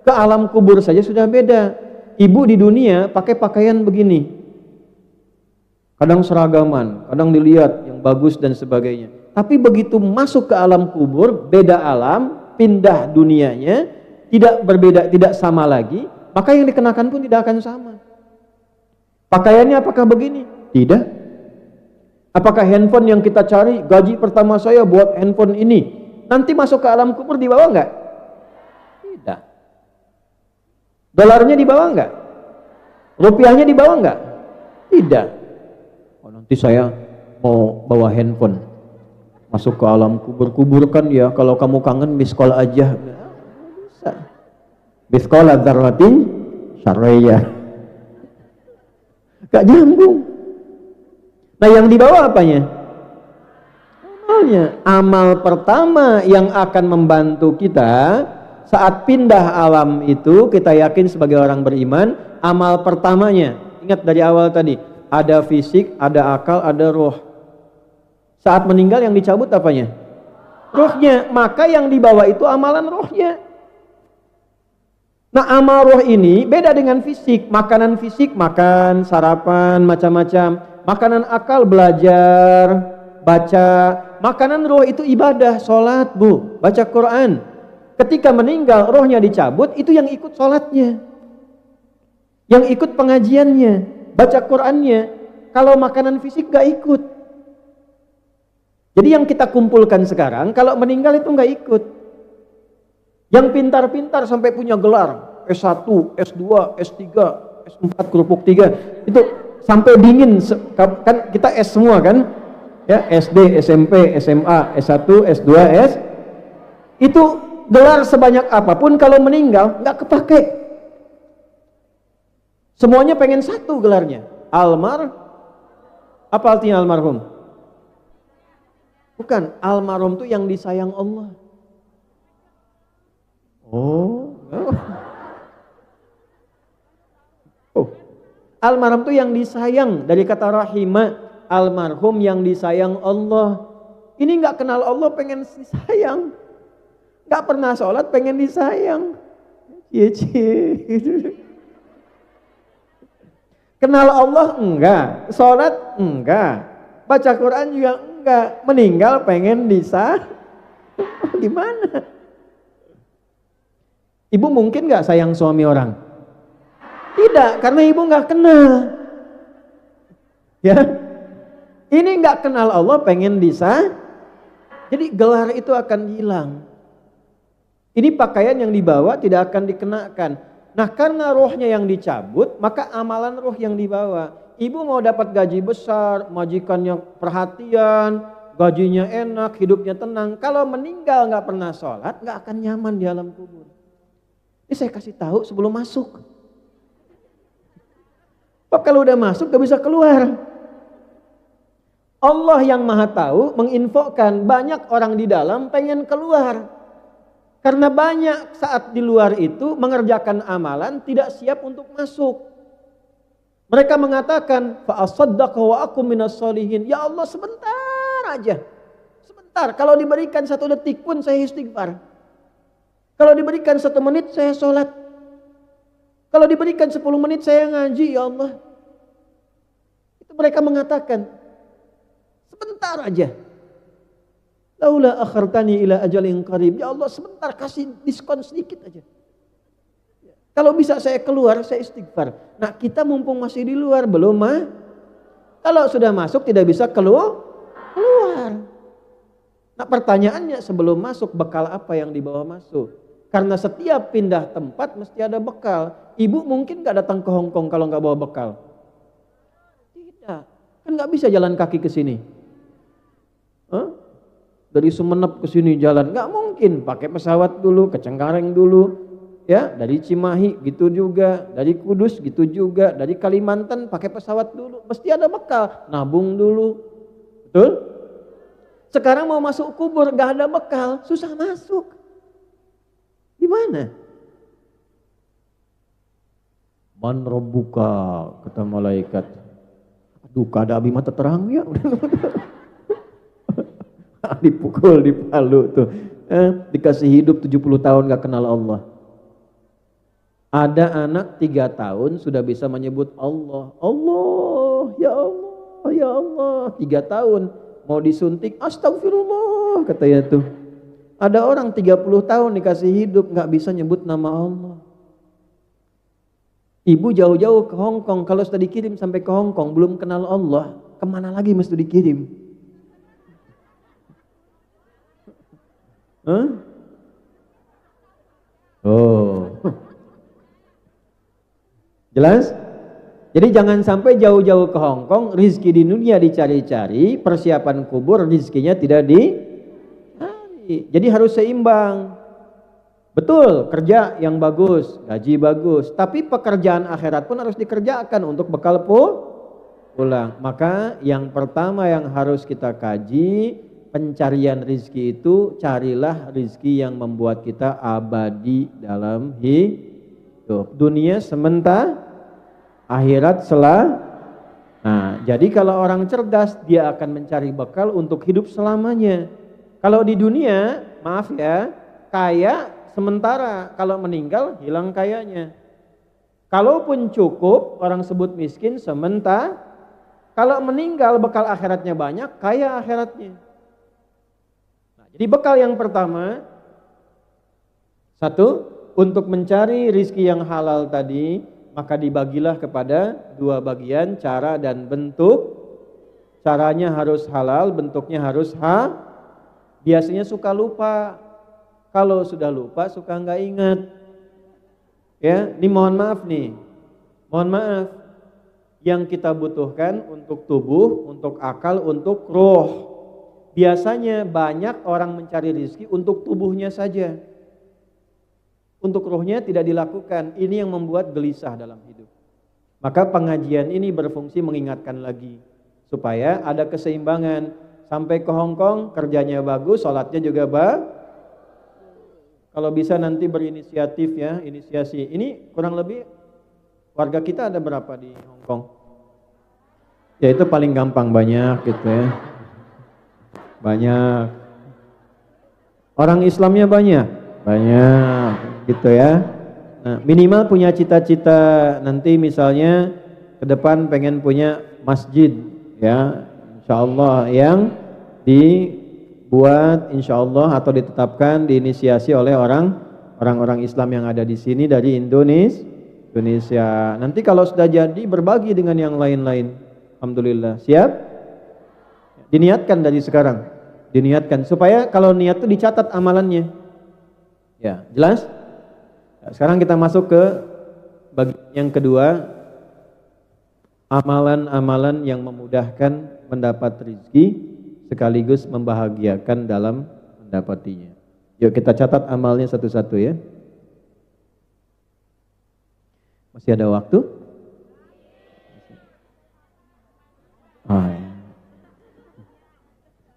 Ke alam kubur saja sudah beda. Ibu di dunia pakai pakaian begini. Kadang seragaman, kadang dilihat yang bagus dan sebagainya. Tapi begitu masuk ke alam kubur, beda alam, pindah dunianya, tidak berbeda, tidak sama lagi, maka yang dikenakan pun tidak akan sama. Pakaiannya apakah begini? Tidak. Apakah handphone yang kita cari, gaji pertama saya buat handphone ini, nanti masuk ke alam kubur dibawa enggak? Tidak. Dolarnya dibawa enggak? Rupiahnya dibawa enggak? Tidak. Oh, nanti saya mau bawa handphone masuk ke alam kubur. Kuburkan ya, kalau kamu kangen miskol aja. Nggak bisa. Miskol dzarratin syarriyah. Gak nyambung. Nah, yang dibawa apanya? Amalnya. Amal pertama yang akan membantu kita saat pindah alam itu, kita yakin sebagai orang beriman, amal pertamanya, ingat dari awal tadi, ada fisik, ada akal, ada roh. Saat meninggal yang dicabut apanya? Rohnya. Maka yang dibawa itu amalan rohnya. Nah, amal roh ini beda dengan fisik. Makanan fisik, makan, sarapan, macam-macam. Makanan akal, belajar, baca. Makanan roh itu ibadah, sholat Bu, baca Quran. Ketika meninggal, rohnya dicabut, itu yang ikut sholatnya, yang ikut pengajiannya, baca Qurannya. Kalau makanan fisik gak ikut. Jadi yang kita kumpulkan sekarang, kalau meninggal itu gak ikut. Yang pintar-pintar sampai punya gelar S1, S2, S3, S4, kerupuk 3, itu sampai dingin, kan kita S semua kan ya, SD, SMP, SMA, S1, S2, itu gelar sebanyak apapun kalau meninggal nggak kepake. Semuanya pengen satu gelarnya, apa artinya almarhum? Bukan, almarhum itu yang disayang Allah. Oh. Almarhum itu yang disayang, dari kata rahimah. almarhum yang disayang Allah. Ini nggak kenal Allah pengen disayang, nggak pernah sholat pengen disayang. Cie. Kenal Allah enggak, sholat enggak, baca Quran juga enggak, meninggal pengen disayang. Gimana? Ibu mungkin nggak sayang suami orang? Tidak, karena ibu nggak kenal. Ya, ini nggak kenal Allah pengen disayang. Jadi gelar itu akan hilang. Ini pakaian yang dibawa tidak akan dikenakan. Nah, karena rohnya yang dicabut, maka amalan roh yang dibawa. Ibu mau dapat gaji besar, majikannya perhatian, gajinya enak, hidupnya tenang. Kalau meninggal nggak pernah sholat, nggak akan nyaman di alam kubur. Ini saya kasih tahu sebelum masuk. Sebab kalau udah masuk gak bisa keluar. Allah yang maha tahu menginfokan banyak orang di dalam pengen keluar. Karena banyak saat di luar itu mengerjakan amalan tidak siap untuk masuk. Mereka mengatakan, fa asaddaqa wa akum minas sholihin. Ya Allah sebentar aja. Sebentar, kalau diberikan 1 detik pun saya istighfar. Kalau diberikan 1 menit saya sholat. Kalau diberikan 10 menit saya ngaji, ya Allah. Itu mereka mengatakan, sebentar aja. Laula akhartani ila ajalin qarib. Ya Allah sebentar, kasih diskon sedikit aja. Kalau bisa saya keluar, saya istighfar. Nah kita mumpung masih di luar, belum mah. Kalau sudah masuk tidak bisa keluar. Nah pertanyaannya sebelum masuk bekal apa yang dibawa masuk? Karena setiap pindah tempat mesti ada bekal. Ibu mungkin gak datang ke Hong Kong kalau gak bawa bekal? Tidak. Kan gak bisa jalan kaki ke sini. Dari Sumenep ke sini jalan gak mungkin. Pakai pesawat dulu, ke Cengkareng dulu. Ya, dari Cimahi gitu juga, dari Kudus gitu juga, dari Kalimantan pakai pesawat dulu. Mesti ada bekal, nabung dulu. Betul? Sekarang mau masuk kubur gak ada bekal, susah masuk. Gimana? Man rabbuka, kata malaikat. Aduh, kada abi mata terang ya. Dipukul di palu tuh. Dikasih hidup 70 tahun gak kenal Allah. Ada anak 3 tahun sudah bisa menyebut Allah. Allah, ya Allah, ya Allah. 3 tahun mau disuntik, astagfirullah katanya tuh. Ada orang 30 tahun dikasih hidup gak bisa nyebut nama Allah. Ibu jauh-jauh ke Hong Kong, kalau sudah dikirim sampai ke Hong Kong belum kenal Allah, kemana lagi mesti dikirim? Oh, jelas? Jadi jangan sampai jauh-jauh ke Hong Kong, rizki di dunia dicari-cari, persiapan kubur rizkinya tidak dicari. Jadi harus seimbang. Betul, kerja yang bagus, gaji bagus, tapi pekerjaan akhirat pun harus dikerjakan untuk bekal pulang. Maka yang pertama yang harus kita kaji, pencarian rizki itu, carilah rizki yang membuat kita abadi dalam hidup. Dunia sementara, akhirat Nah, jadi kalau orang cerdas, dia akan mencari bekal untuk hidup selamanya. Kalau di dunia, maaf ya, kaya sementara, kalau meninggal hilang kayanya. Kalaupun cukup, orang sebut miskin sementara. Kalau meninggal bekal akhiratnya banyak, kaya akhiratnya. Nah, jadi bekal yang pertama, 1, untuk mencari rizki yang halal tadi, maka dibagilah kepada 2 bagian, cara dan bentuk. Caranya harus halal, bentuknya harus biasanya suka lupa. Kalau sudah lupa suka nggak ingat. Ya, ini mohon maaf nih. Mohon maaf. Yang kita butuhkan untuk tubuh, untuk akal, untuk roh. Biasanya banyak orang mencari rezeki untuk tubuhnya saja. Untuk rohnya tidak dilakukan. Ini yang membuat gelisah dalam hidup. Maka pengajian ini berfungsi mengingatkan lagi supaya ada keseimbangan. Sampai ke Hong Kong, kerjanya bagus, sholatnya juga Kalau bisa nanti berinisiatif ya, inisiasi. Ini kurang lebih warga kita ada berapa di Hong Kong? Ya itu paling gampang, banyak gitu ya. Banyak. Orang Islamnya banyak. Banyak gitu ya. Nah, minimal punya cita-cita nanti misalnya ke depan pengen punya masjid ya, insyaallah yang dibuat insyaallah atau ditetapkan diinisiasi oleh orang-orang Islam yang ada di sini dari Indonesia. Nanti kalau sudah jadi berbagi dengan yang lain-lain. Alhamdulillah. Siap? Diniatkan dari sekarang. Diniatkan supaya kalau niat itu dicatat amalannya. Ya, jelas? Nah, sekarang kita masuk ke bagian yang kedua, amalan-amalan yang memudahkan mendapat rezeki sekaligus membahagiakan dalam mendapatinya. Yuk kita catat amalnya satu-satu ya. Masih ada waktu? Oh, ya.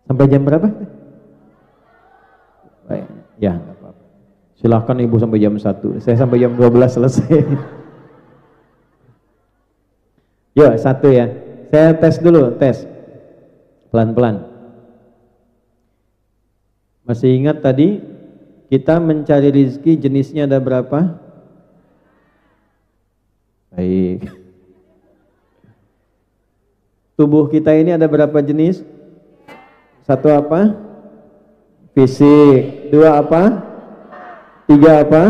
Sampai jam berapa? Baik, ya enggak apa-apa. Silahkan ibu sampai jam 1, saya sampai jam 12 selesai. Yuk 1 ya, saya tes dulu, tes pelan-pelan. Masih ingat tadi kita mencari rezeki jenisnya ada berapa? Baik. Tubuh kita ini ada berapa jenis? 1 apa? Fisik. 2 apa? 3 apa?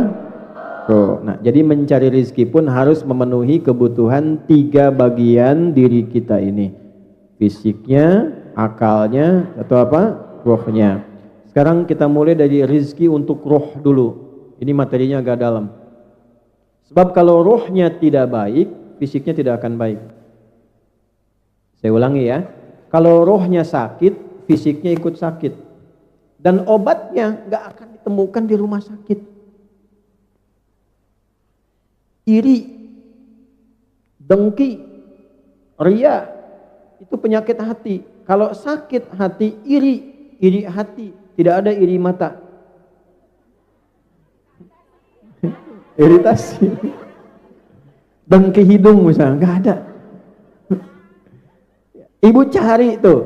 Roh. Nah, jadi mencari rezeki pun harus memenuhi kebutuhan 3 bagian diri kita ini. Fisiknya, akalnya, atau apa? Rohnya. Sekarang kita mulai dari rezeki untuk roh dulu. Ini materinya agak dalam. Sebab kalau rohnya tidak baik, fisiknya tidak akan baik. Saya ulangi ya. Kalau rohnya sakit, fisiknya ikut sakit. Dan obatnya nggak akan ditemukan di rumah sakit. Iri, dengki, ria, itu penyakit hati. Kalau sakit hati, iri hati, tidak ada iri mata. Iritasi. Dengki hidung misalnya, nggak ada. Ibu cari tuh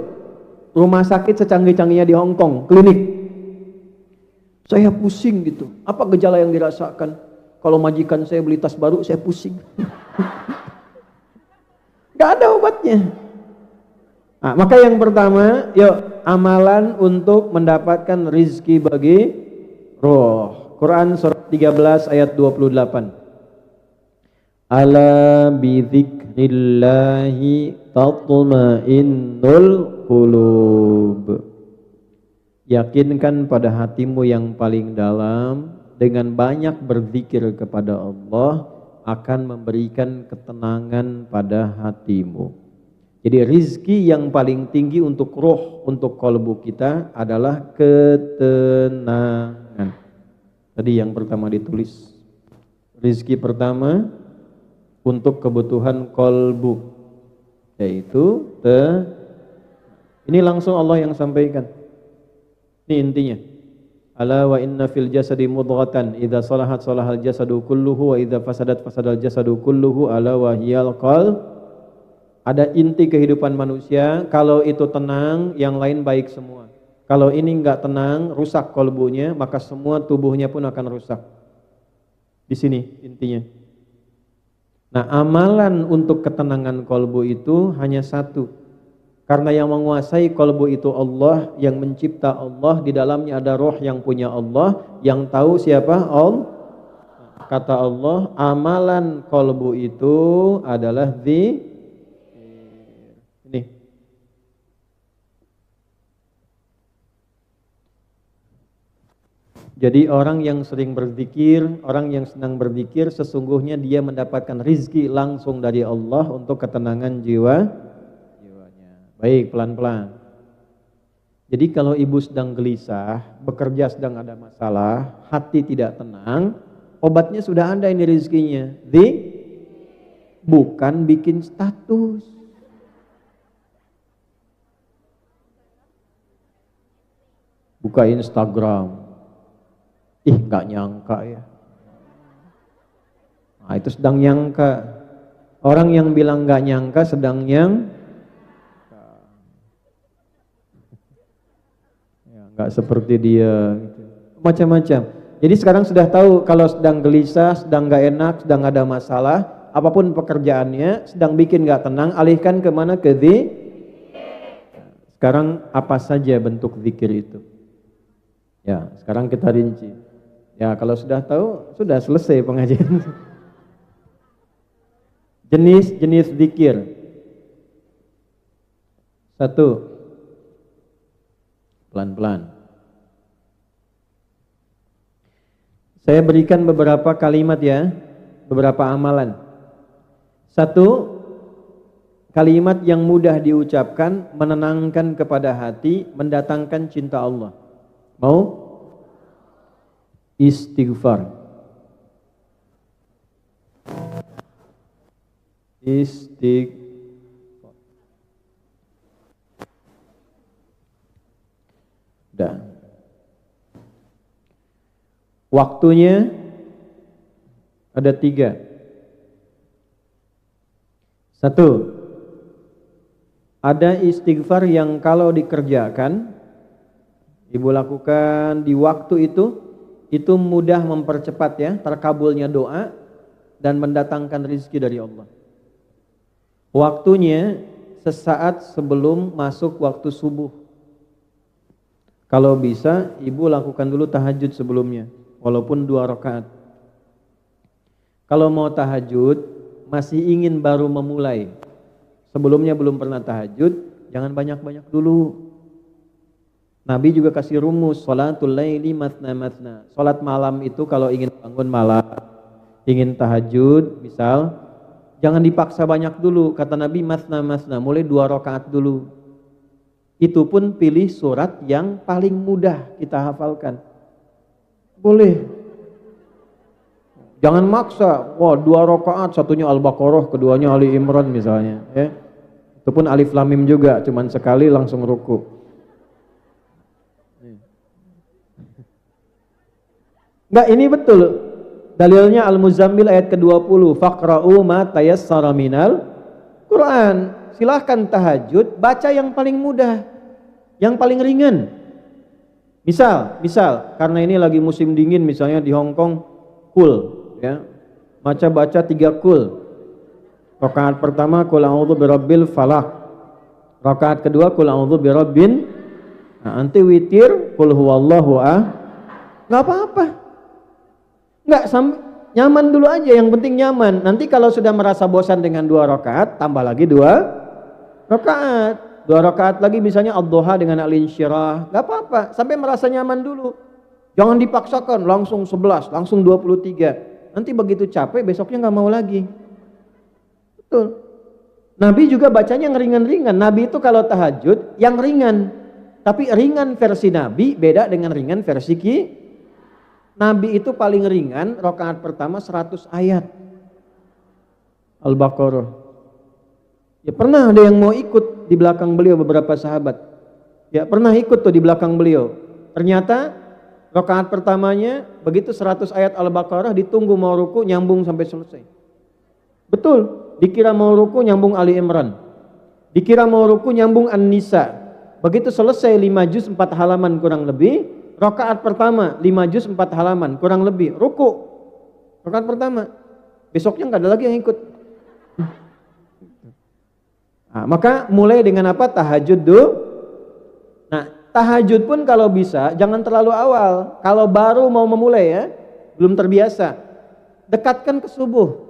rumah sakit secanggih-canggihnya di Hong Kong, klinik. Saya pusing gitu. Apa gejala yang dirasakan? Kalau majikan saya beli tas baru, saya pusing. Gak ada obatnya. Nah, maka yang pertama, yuk amalan untuk mendapatkan rizki bagi roh. Quran surat 13 ayat 28. Ala bidzikrillahi tatma'innul qulub. Yakinkan pada hatimu yang paling dalam, dengan banyak berzikir kepada Allah akan memberikan ketenangan pada hatimu. Jadi rizki yang paling tinggi untuk roh, untuk kalbu kita adalah ketenangan. Tadi yang pertama ditulis. Rizki pertama untuk kebutuhan kalbu, yaitu ini langsung Allah yang sampaikan. Ini intinya. Ala wa inna fil jasadi mudghatan idza salahat salahal jasadu kulluhu wa idza fasadat fasadal jasadu kulluhu ala wa hiyal qalb. Ada inti kehidupan manusia, kalau itu tenang yang lain baik semua. Kalau ini enggak tenang, rusak kalbunya, maka semua tubuhnya pun akan rusak. Di sini intinya. Nah, amalan untuk ketenangan kalbu itu hanya satu. Karena yang menguasai kalbu itu Allah, yang mencipta Allah, di dalamnya ada roh yang punya Allah, yang tahu siapa Allah. Kata Allah, amalan kalbu itu adalah ini. Jadi orang yang sering berzikir, orang yang senang berzikir, sesungguhnya dia mendapatkan rizki langsung dari Allah untuk ketenangan jiwanya. Baik, pelan-pelan. Jadi kalau ibu sedang gelisah, bekerja sedang ada masalah, hati tidak tenang, obatnya sudah ada ini rezekinya. Bukan bikin status. Buka Instagram. Ih, nggak nyangka ya. Nah, itu sedang nyangka. Orang yang bilang nggak nyangka sedang nggak seperti dia gitu. Macam-macam. Jadi sekarang sudah tahu kalau sedang gelisah, sedang nggak enak, sedang ada masalah, apapun pekerjaannya, sedang bikin nggak tenang, alihkan kemana? Ke sekarang apa saja bentuk zikir itu? Ya, sekarang kita rinci. Ya, kalau sudah tahu, sudah selesai pengajian. Jenis-jenis zikir. 1. Pelan-pelan. Saya berikan beberapa kalimat ya, beberapa amalan. 1, kalimat yang mudah diucapkan, menenangkan kepada hati, mendatangkan cinta Allah. Mau? Istighfar. Dah. Waktunya ada 3. 1, ada istighfar yang kalau dikerjakan, ibu lakukan di waktu itu mudah mempercepat ya, terkabulnya doa dan mendatangkan rezeki dari Allah. Waktunya sesaat sebelum masuk waktu subuh. Kalau bisa, ibu lakukan dulu tahajud sebelumnya, walaupun 2 rakaat. Kalau mau tahajud, masih ingin baru memulai, sebelumnya belum pernah tahajud, jangan banyak-banyak dulu. Nabi juga kasih rumus, sholatul laili matna-matna. Sholat malam itu kalau ingin bangun malam, ingin tahajud, misal, jangan dipaksa banyak dulu. Kata Nabi, matna-matna, mulai 2 rakaat dulu. Itu pun pilih surat yang paling mudah kita hafalkan. Boleh. Jangan maksa, wah 2 rakaat, satunya Al-Baqarah, keduanya Ali Imran misalnya. Ya. Itu pun Alif Lam Mim juga, cuman sekali langsung ruku. Enggak, ini betul. Dalilnya Al-Muzammil ayat ke-20, faqra'u ma tayassara minal Quran. Silahkan tahajud, baca yang paling mudah, yang paling ringan. Misal, karena ini lagi musim dingin, misalnya di Hong Kong, kul, ya, baca 3 kul. Rakaat pertama, kul a'udzu birabbil falaq. Rakaat kedua, kul a'udzu birabbin. Nah, nanti witir, kul huwallahu ahad. Nggak apa-apa. Nggak, nyaman dulu aja, yang penting nyaman. Nanti kalau sudah merasa bosan dengan 2 rakaat, tambah lagi 2 rakaat. 2 rakaat lagi misalnya ad-duha dengan al-insyirah. Gak apa-apa, sampai merasa nyaman dulu. Jangan dipaksakan langsung 11, langsung 23. Nanti begitu capek besoknya gak mau lagi. Betul. Nabi juga bacanya yang ringan-ringan. Nabi itu kalau tahajud yang ringan. Tapi ringan versi Nabi beda dengan ringan versi Nabi itu paling ringan rakaat pertama 100 ayat Al-Baqarah. Ya pernah ada yang mau ikut di belakang beliau, beberapa sahabat. Ya pernah ikut tuh di belakang beliau. Ternyata rakaat pertamanya begitu 100 ayat Al-Baqarah, ditunggu mau ruku nyambung sampai selesai. Betul, dikira mau ruku nyambung Ali Imran. Dikira mau ruku nyambung An-Nisa. Begitu selesai 5 juz 4 halaman kurang lebih, rakaat pertama 5 juz 4 halaman kurang lebih, ruku. Rakaat pertama. Besoknya enggak ada lagi yang ikut. Nah, maka mulai dengan apa? Tahajud dulu. Nah, tahajud pun kalau bisa jangan terlalu awal. Kalau baru mau memulai ya, belum terbiasa, dekatkan ke subuh.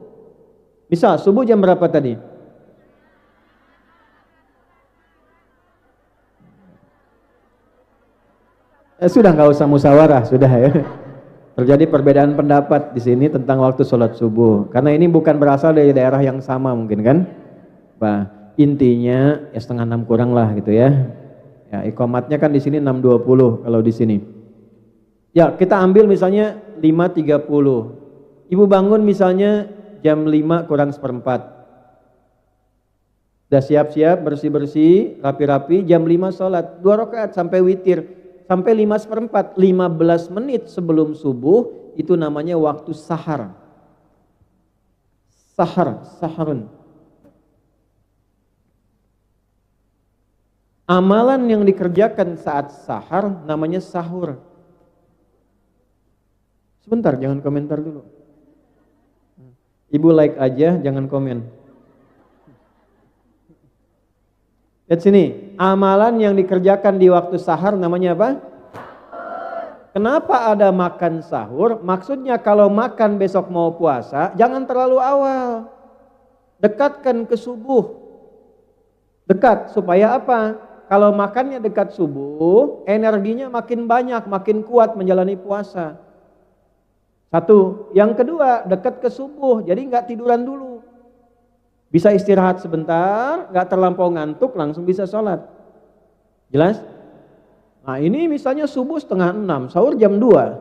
Misal subuh jam berapa tadi? Sudah nggak usah musyawarah, sudah ya. Terjadi perbedaan pendapat di sini tentang waktu sholat subuh. Karena ini bukan berasal dari daerah yang sama mungkin kan? Bah, intinya ya 5:30 kurang lah gitu ya. Ya, iqamatnya kan di sini 6:20 kalau di sini. Ya, kita ambil misalnya 5:30. Ibu bangun misalnya jam 5 kurang seperempat. Udah siap-siap, bersih-bersih, rapi-rapi, jam 5 sholat 2 rakaat sampai witir. Sampai 5 seperempat, 15 menit sebelum subuh itu namanya waktu sahar. Saharun. Amalan yang dikerjakan saat sahar namanya sahur. Sebentar, jangan komentar dulu. Ibu like aja, jangan komen. Lihat sini, amalan yang dikerjakan di waktu sahar namanya apa? Kenapa ada makan sahur? Maksudnya kalau makan besok mau puasa, jangan terlalu awal. Dekatkan ke subuh. Dekat, supaya apa? Kalau makannya dekat subuh, energinya makin banyak, makin kuat menjalani puasa. Satu. Yang kedua, dekat ke subuh, jadi nggak tiduran dulu. Bisa istirahat sebentar, nggak terlampau ngantuk, langsung bisa sholat. Jelas? Nah ini misalnya subuh 5:30, sahur jam 2.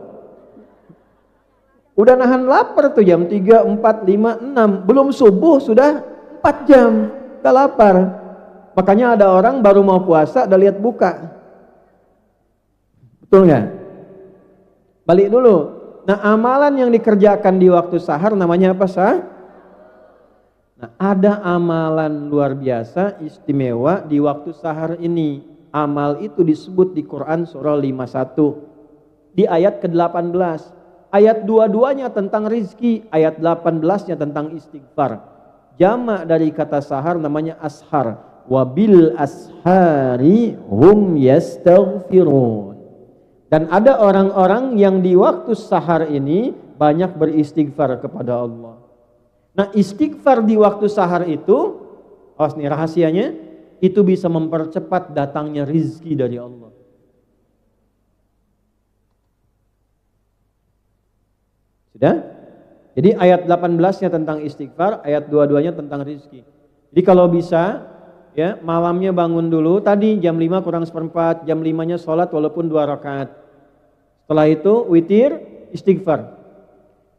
Udah nahan lapar tuh jam 3, 4, 5, 6. Belum subuh sudah 4 jam, udah lapar. Makanya ada orang baru mau puasa, udah lihat buka. Betul nggak? Balik dulu. Nah amalan yang dikerjakan di waktu sahar namanya apa sah? Nah, ada amalan luar biasa istimewa di waktu sahar ini. Amal itu disebut di Quran surah 51 di ayat ke-18. Ayat 22-nya tentang rizki, ayat 18-nya tentang istighfar. Jamak dari kata sahar namanya ashar. Wabil ashari hum yastaghfirun. Dan ada orang-orang yang di waktu sahar ini banyak beristighfar kepada Allah. Nah istighfar di waktu sahar itu, awas nih rahasianya, itu bisa mempercepat datangnya rizki dari Allah. Sudah? Jadi ayat 18-nya tentang istighfar, ayat 22-nya tentang rizki. Jadi kalau bisa, ya malamnya bangun dulu, tadi jam 5 kurang seperempat, jam 5-nya sholat walaupun 2 rakaat. Setelah itu witir, istighfar.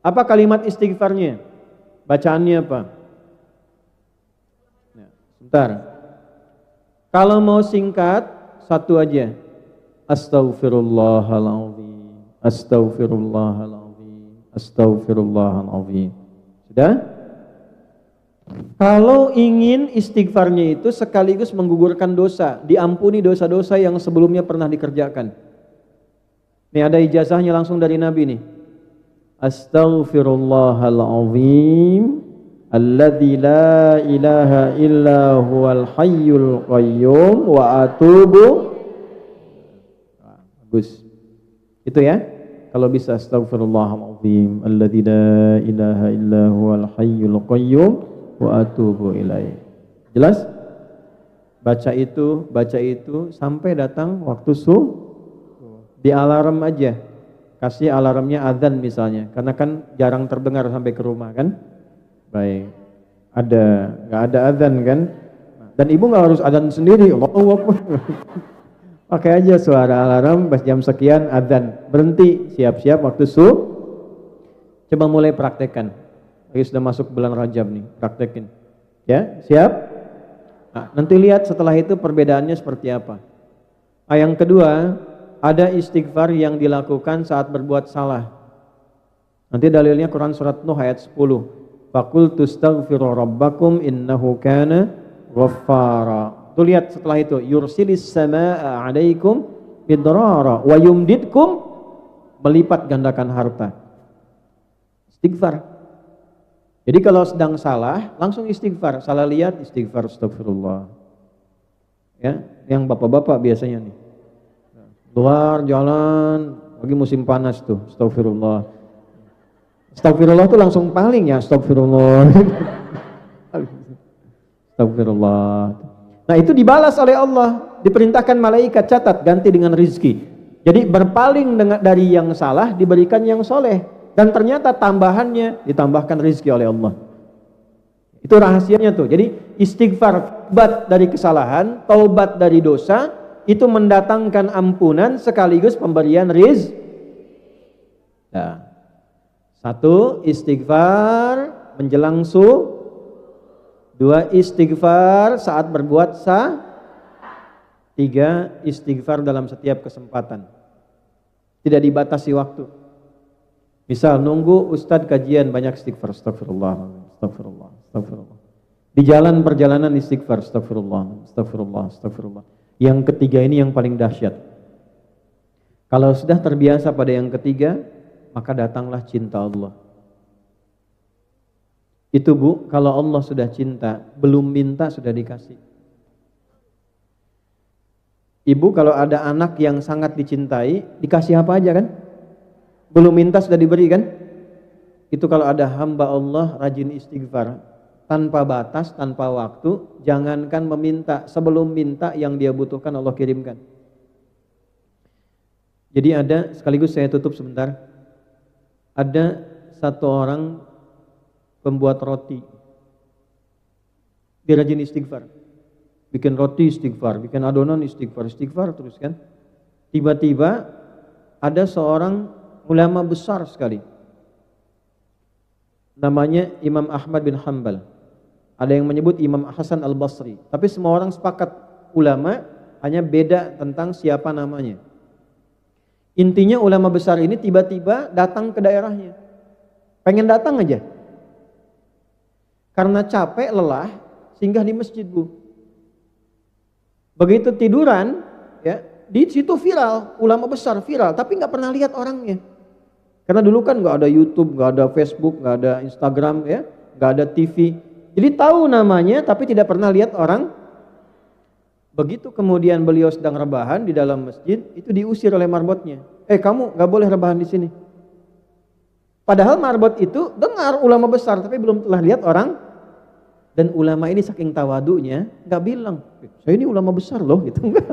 Apa kalimat istighfarnya? Bacaannya apa? Nah, sebentar. Kalau mau singkat, satu aja. Astaghfirullahaladzim. Astaghfirullahaladzim. Astaghfirullahaladzim. Sudah? Kalau ingin istighfarnya itu sekaligus menggugurkan dosa, diampuni dosa-dosa yang sebelumnya pernah dikerjakan. Ini ada ijazahnya langsung dari Nabi nih. Astaghfirullahaladzim alladzi la ilaha illa huwal hayyul qayyum wa atubu. Bagus. Itu ya. Kalau bisa astaghfirullahaladzim alladzi la ilaha illa huwal hayyul qayyum wa atubu ilaih. Jelas? Baca itu sampai datang waktu di alarm aja. Kasih alarmnya azan misalnya, karena kan jarang terdengar sampai ke rumah kan. Baik. Nggak ada azan kan? Dan ibu nggak harus azan sendiri. Allahu Akbar. Pakai aja suara alarm pas jam sekian azan. Berhenti, siap-siap waktu Coba mulai praktekkan. Lagi sudah masuk bulan Rajab nih, praktekin. Ya, siap? Nah, nanti lihat setelah itu perbedaannya seperti apa. Yang kedua, ada istighfar yang dilakukan saat berbuat salah. Nanti dalilnya Quran surat Nuh ayat 10. Faqultu astaghfiru rabbakum innahu kana ghaffara. Tuh lihat setelah itu, yursilis samaa 'alaikum bidrara wa yumdidkum, melipat gandakan harta. Istighfar. Jadi kalau sedang salah, langsung istighfar. Salah lihat, istighfar, astagfirullah. Ya, yang bapak-bapak biasanya nih. Luar jalan, lagi musim panas tuh, astagfirullah. Astagfirullah tuh langsung paling ya, astagfirullah. Astagfirullah. Nah itu dibalas oleh Allah, diperintahkan malaikat catat, ganti dengan rizki. Jadi berpaling dari yang salah, diberikan yang soleh. Dan ternyata tambahannya, ditambahkan rizki oleh Allah. Itu rahasianya tuh. Jadi istighfar, taubat dari kesalahan, taubat dari dosa, itu mendatangkan ampunan sekaligus pemberian rizki. Nah, 1 istighfar menjelang 2 istighfar saat berbuat 3 istighfar dalam setiap kesempatan. Tidak dibatasi waktu. Misal nunggu ustadz kajian banyak istighfar, astagfirullah, astagfirullah, astagfirullah. Di jalan perjalanan istighfar, astagfirullah, astagfirullah, astagfirullah. Yang ketiga ini yang paling dahsyat. Kalau sudah terbiasa pada yang ketiga, maka datanglah cinta Allah. Itu Bu, kalau Allah sudah cinta, belum minta sudah dikasih. Ibu kalau ada anak yang sangat dicintai, dikasih apa aja kan? Belum minta sudah diberi kan? Itu kalau ada hamba Allah rajin istighfar, tanpa batas, tanpa waktu, jangankan meminta, sebelum minta yang dia butuhkan Allah kirimkan. Jadi ada, sekaligus saya tutup sebentar, ada satu orang pembuat roti, dia rajin istighfar, bikin roti istighfar, bikin adonan istighfar, istighfar terus kan. Tiba-tiba ada seorang ulama besar sekali, namanya Imam Ahmad bin Hanbal. Ada yang menyebut Imam Hasan al-Basri, tapi semua orang sepakat ulama, hanya beda tentang siapa namanya. Intinya ulama besar ini tiba-tiba datang ke daerahnya, pengen datang aja, karena capek, lelah, singgah di masjid Bu. Begitu tiduran, ya di situ viral, ulama besar viral, tapi nggak pernah lihat orangnya. Karena dulu kan nggak ada YouTube, nggak ada Facebook, nggak ada Instagram, ya, nggak ada TV. Jadi tahu namanya, tapi tidak pernah lihat orang. Begitu kemudian beliau sedang rebahan di dalam masjid, itu diusir oleh marbotnya. Kamu nggak boleh rebahan di sini. Padahal marbot itu dengar ulama besar, tapi belum telah lihat orang. Dan ulama ini saking tawadunya, nggak bilang, saya ini ulama besar loh, gitu enggak.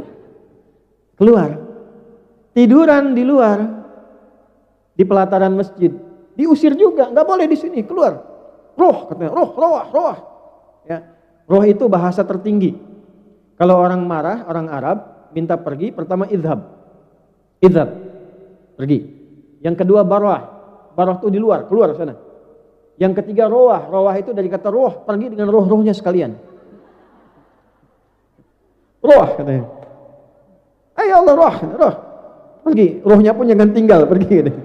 Keluar, tiduran di luar, di pelataran masjid, diusir juga, nggak boleh di sini, keluar. Roh, katanya, roh. Ya, roh itu bahasa tertinggi. Kalau orang marah, orang Arab minta pergi, pertama idhab, pergi. Yang kedua barwah itu di luar, keluar sana. Yang ketiga roah itu dari kata roh, pergi dengan roh-rohnya sekalian. Roh katanya. Ayo Allah roh, pergi. Rohnya pun jangan tinggal, pergi. Katanya.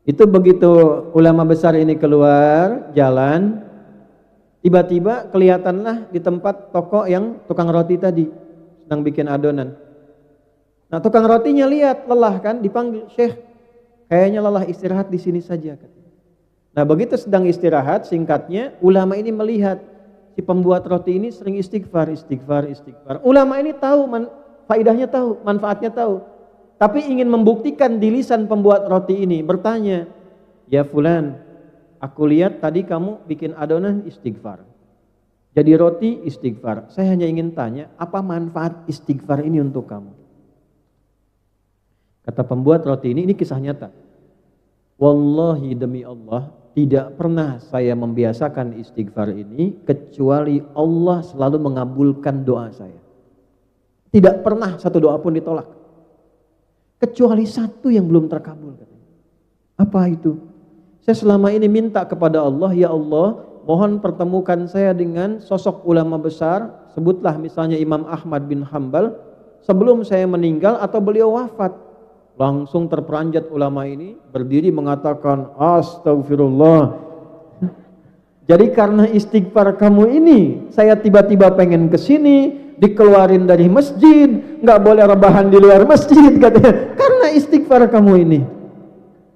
Itu begitu ulama besar ini keluar jalan, tiba-tiba kelihatanlah di tempat toko yang tukang roti tadi sedang bikin adonan. Nah tukang rotinya lihat lelah kan, dipanggil, Syekh, kayaknya lelah, istirahat di sini saja. Nah begitu sedang istirahat, singkatnya ulama ini melihat si pembuat roti ini sering istighfar. Ulama ini tahu, faidahnya tahu, manfaatnya tahu, tapi ingin membuktikan di lisan pembuat roti ini, bertanya, ya fulan, aku lihat tadi kamu bikin adonan istighfar, jadi roti istighfar. Saya hanya ingin tanya, apa manfaat istighfar ini untuk kamu? Kata pembuat roti ini kisah nyata. Wallahi demi Allah, tidak pernah saya membiasakan istighfar ini kecuali Allah selalu mengabulkan doa saya. Tidak pernah satu doa pun ditolak, kecuali satu yang belum terkabul. Apa itu? Saya selama ini minta kepada Allah, ya Allah, mohon pertemukan saya dengan sosok ulama besar, sebutlah misalnya Imam Ahmad bin Hanbal, sebelum saya meninggal atau beliau wafat. Langsung terperanjat ulama ini, berdiri mengatakan, astagfirullah. Jadi karena istighfar kamu ini, saya tiba-tiba pengen kesini, dikeluarin dari masjid, nggak boleh rebahan di luar masjid, katanya, karena istighfar kamu ini.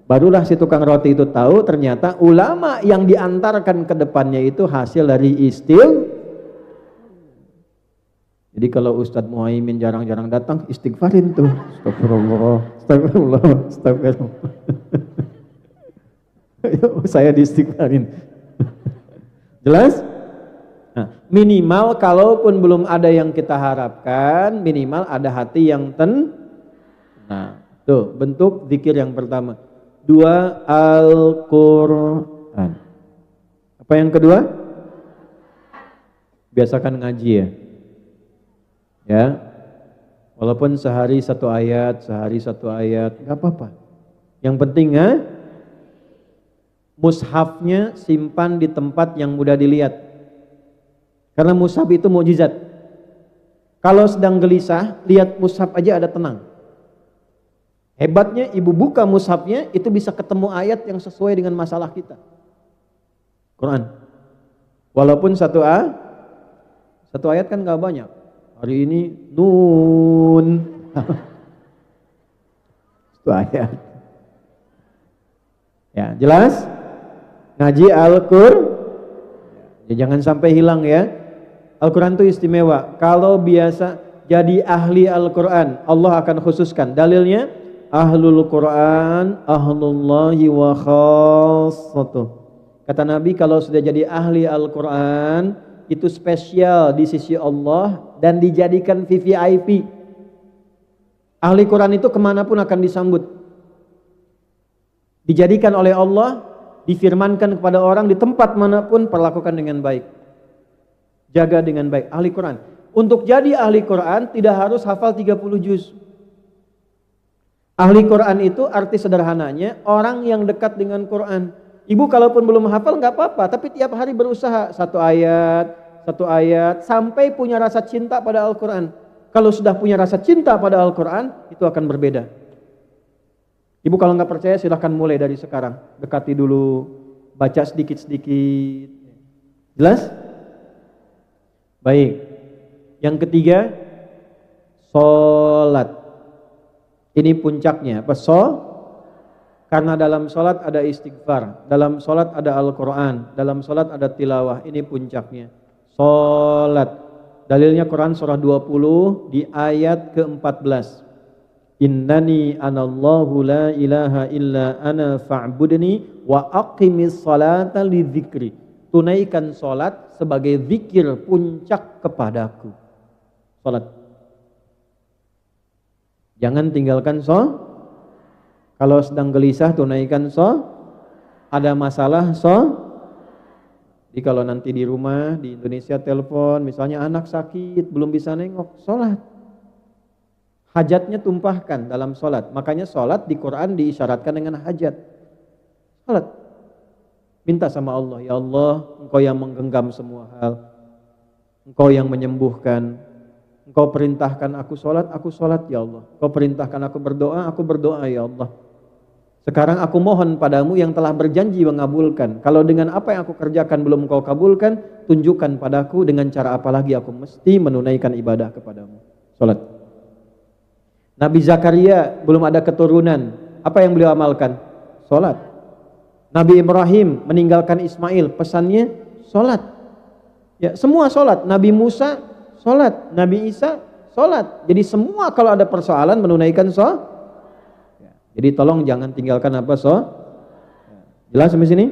Barulah si tukang roti itu tahu ternyata ulama yang diantarkan ke depannya itu hasil dari istighfar. Jadi kalau Ustadz Muhaimin jarang-jarang datang, istighfarin tuh. Astagfirullah. Saya diistighfarin. Jelas? Nah, minimal kalaupun belum ada yang kita harapkan, minimal ada hati yang Nah, tuh bentuk zikir yang pertama. 2, Al-Quran. Apa yang kedua? Biasakan ngaji ya. Ya, walaupun sehari satu ayat, nggak apa-apa. Yang penting mushafnya simpan di tempat yang mudah dilihat. Karena mushaf itu mukjizat. Kalau sedang gelisah, lihat mushaf aja ada tenang. Hebatnya ibu buka mushafnya, itu bisa ketemu ayat yang sesuai dengan masalah kita. Quran. Walaupun satu ayat kan nggak banyak. Hari ini nun. Itu ayat. Ya, jelas? Ngaji Al-Qur'an. Ya, jangan sampai hilang ya. Al-Quran itu istimewa. Kalau biasa jadi ahli Al-Quran, Allah akan khususkan. Dalilnya, ahlul Quran, ahlullahi wa khassatuh. Kata Nabi, kalau sudah jadi ahli Al-Quran, itu spesial di sisi Allah dan dijadikan VVIP. Ahli Quran itu kemanapun akan disambut. Dijadikan oleh Allah, difirmankan kepada orang di tempat manapun, perlakukan dengan baik. Jaga dengan baik. Ahli Quran. Untuk jadi ahli Quran tidak harus hafal 30 juz. Ahli Quran itu arti sederhananya orang yang dekat dengan Quran. Ibu kalaupun belum hafal nggak apa-apa, tapi tiap hari berusaha satu ayat sampai punya rasa cinta pada Al-Quran. Kalau sudah punya rasa cinta pada Al-Quran, itu akan berbeda. Ibu kalau nggak percaya silahkan mulai dari sekarang. Dekati dulu, baca sedikit-sedikit. Jelas? Baik. Yang ketiga, sholat. Ini puncaknya. Apa? Karena dalam sholat ada istighfar, dalam sholat ada Al-Quran, dalam sholat ada tilawah. Ini puncaknya. Sholat. Dalilnya Quran surah 20 di ayat ke-14. Innani anallahu la ilaha illa ana fa'budni wa aqimis salata li dzikri. Tunaikan salat sebagai zikir puncak kepadaku. Salat. Jangan tinggalkan Kalau sedang gelisah tunaikan Ada masalah Jadi kalau nanti di rumah di Indonesia telepon, misalnya anak sakit belum bisa nengok, salat. Hajatnya tumpahkan dalam sholat. Makanya sholat di Quran diisyaratkan dengan hajat. Sholat. Minta sama Allah, ya Allah, Engkau yang menggenggam semua hal. Engkau yang menyembuhkan. Engkau perintahkan aku sholat ya Allah. Engkau perintahkan aku berdoa ya Allah. Sekarang aku mohon padamu yang telah berjanji mengabulkan. Kalau dengan apa yang aku kerjakan belum Engkau kabulkan, tunjukkan padaku dengan cara apa lagi aku mesti menunaikan ibadah kepadamu. Sholat. Nabi Zakaria belum ada keturunan. Apa yang beliau amalkan? Salat. Nabi Ibrahim meninggalkan Ismail, pesannya salat. Ya, semua salat. Nabi Musa salat, Nabi Isa salat. Jadi semua kalau ada persoalan menunaikan salat. Ya, jadi tolong jangan tinggalkan apa salat. Jelas sampai sini?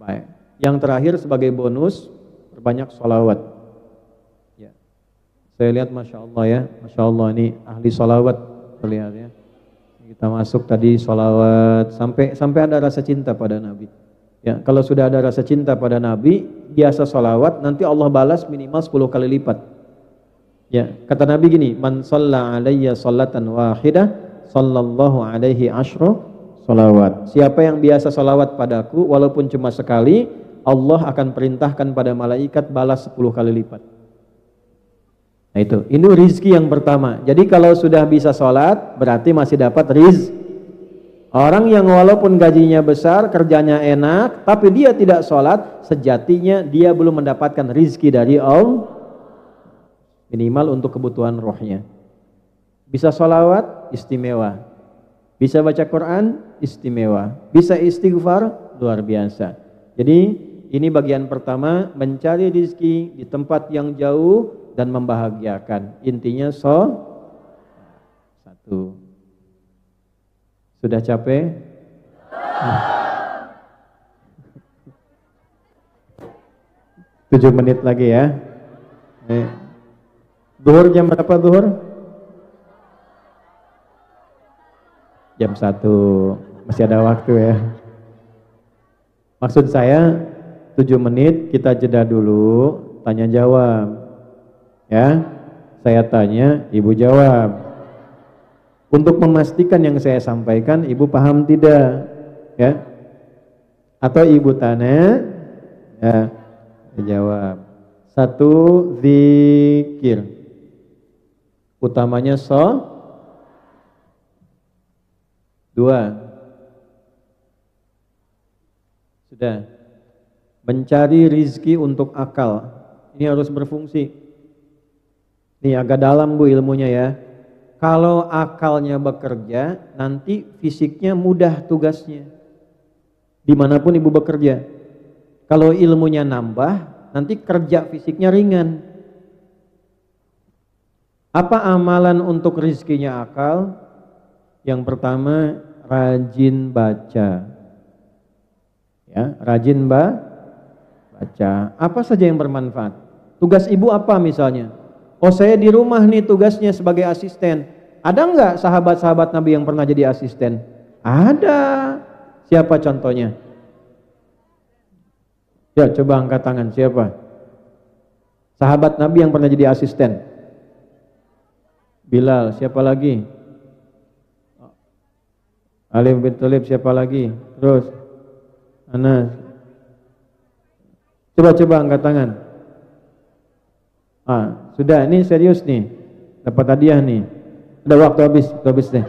Baik. Yang terakhir sebagai bonus, perbanyak sholawat. Saya lihat Masya Allah ya, Masya Allah ini ahli sholawat terlihat ya. Kita masuk tadi sholawat sampai ada rasa cinta pada Nabi. Ya, kalau sudah ada rasa cinta pada Nabi, biasa sholawat nanti Allah balas minimal 10 kali lipat. Ya, kata Nabi gini, man shalla alayya sholatan wahidah, sallallahu alaihi asyru sholawat. Siapa yang biasa sholawat padaku, walaupun cuma sekali, Allah akan perintahkan pada malaikat balas 10 kali lipat. Nah ini rizki yang pertama. Jadi kalau sudah bisa sholat, berarti masih dapat rizki. Orang yang walaupun gajinya besar, kerjanya enak, tapi dia tidak sholat, sejatinya dia belum mendapatkan rizki dari Allah. Minimal untuk kebutuhan rohnya. Bisa sholawat, istimewa. Bisa baca Quran, istimewa. Bisa istighfar, luar biasa. Jadi ini bagian pertama, mencari rizki di tempat yang jauh dan membahagiakan. Intinya satu. Sudah capek? 7 menit lagi ya. Duhur jam berapa duhur? Jam 1. Masih ada waktu ya. Maksud saya 7 menit kita jeda dulu, tanya jawab. Ya, saya tanya, ibu jawab. Untuk memastikan yang saya sampaikan, ibu paham tidak? Ya, atau ibu tanya, ya, jawab. 1, zikir. Utamanya 2. Sudah. Mencari rizki untuk akal. Ini harus berfungsi. Nih agak dalam Bu ilmunya ya. Kalau akalnya bekerja, nanti fisiknya mudah tugasnya. Dimanapun ibu bekerja. Kalau ilmunya nambah, nanti kerja fisiknya ringan. Apa amalan untuk rizkinya akal? Yang pertama, rajin baca. Ya, rajin baca. Apa saja yang bermanfaat? Tugas ibu apa misalnya? Oh, saya di rumah nih tugasnya sebagai asisten. Ada nggak sahabat-sahabat Nabi yang pernah jadi asisten? Ada. Siapa contohnya? Ya, coba angkat tangan. Siapa? Sahabat Nabi yang pernah jadi asisten. Bilal. Siapa lagi? Ali bin Thalib. Siapa lagi? Terus Anas. Coba angkat tangan. Sudah, ini serius nih. Dapat hadiah nih. Udah waktu habis deh.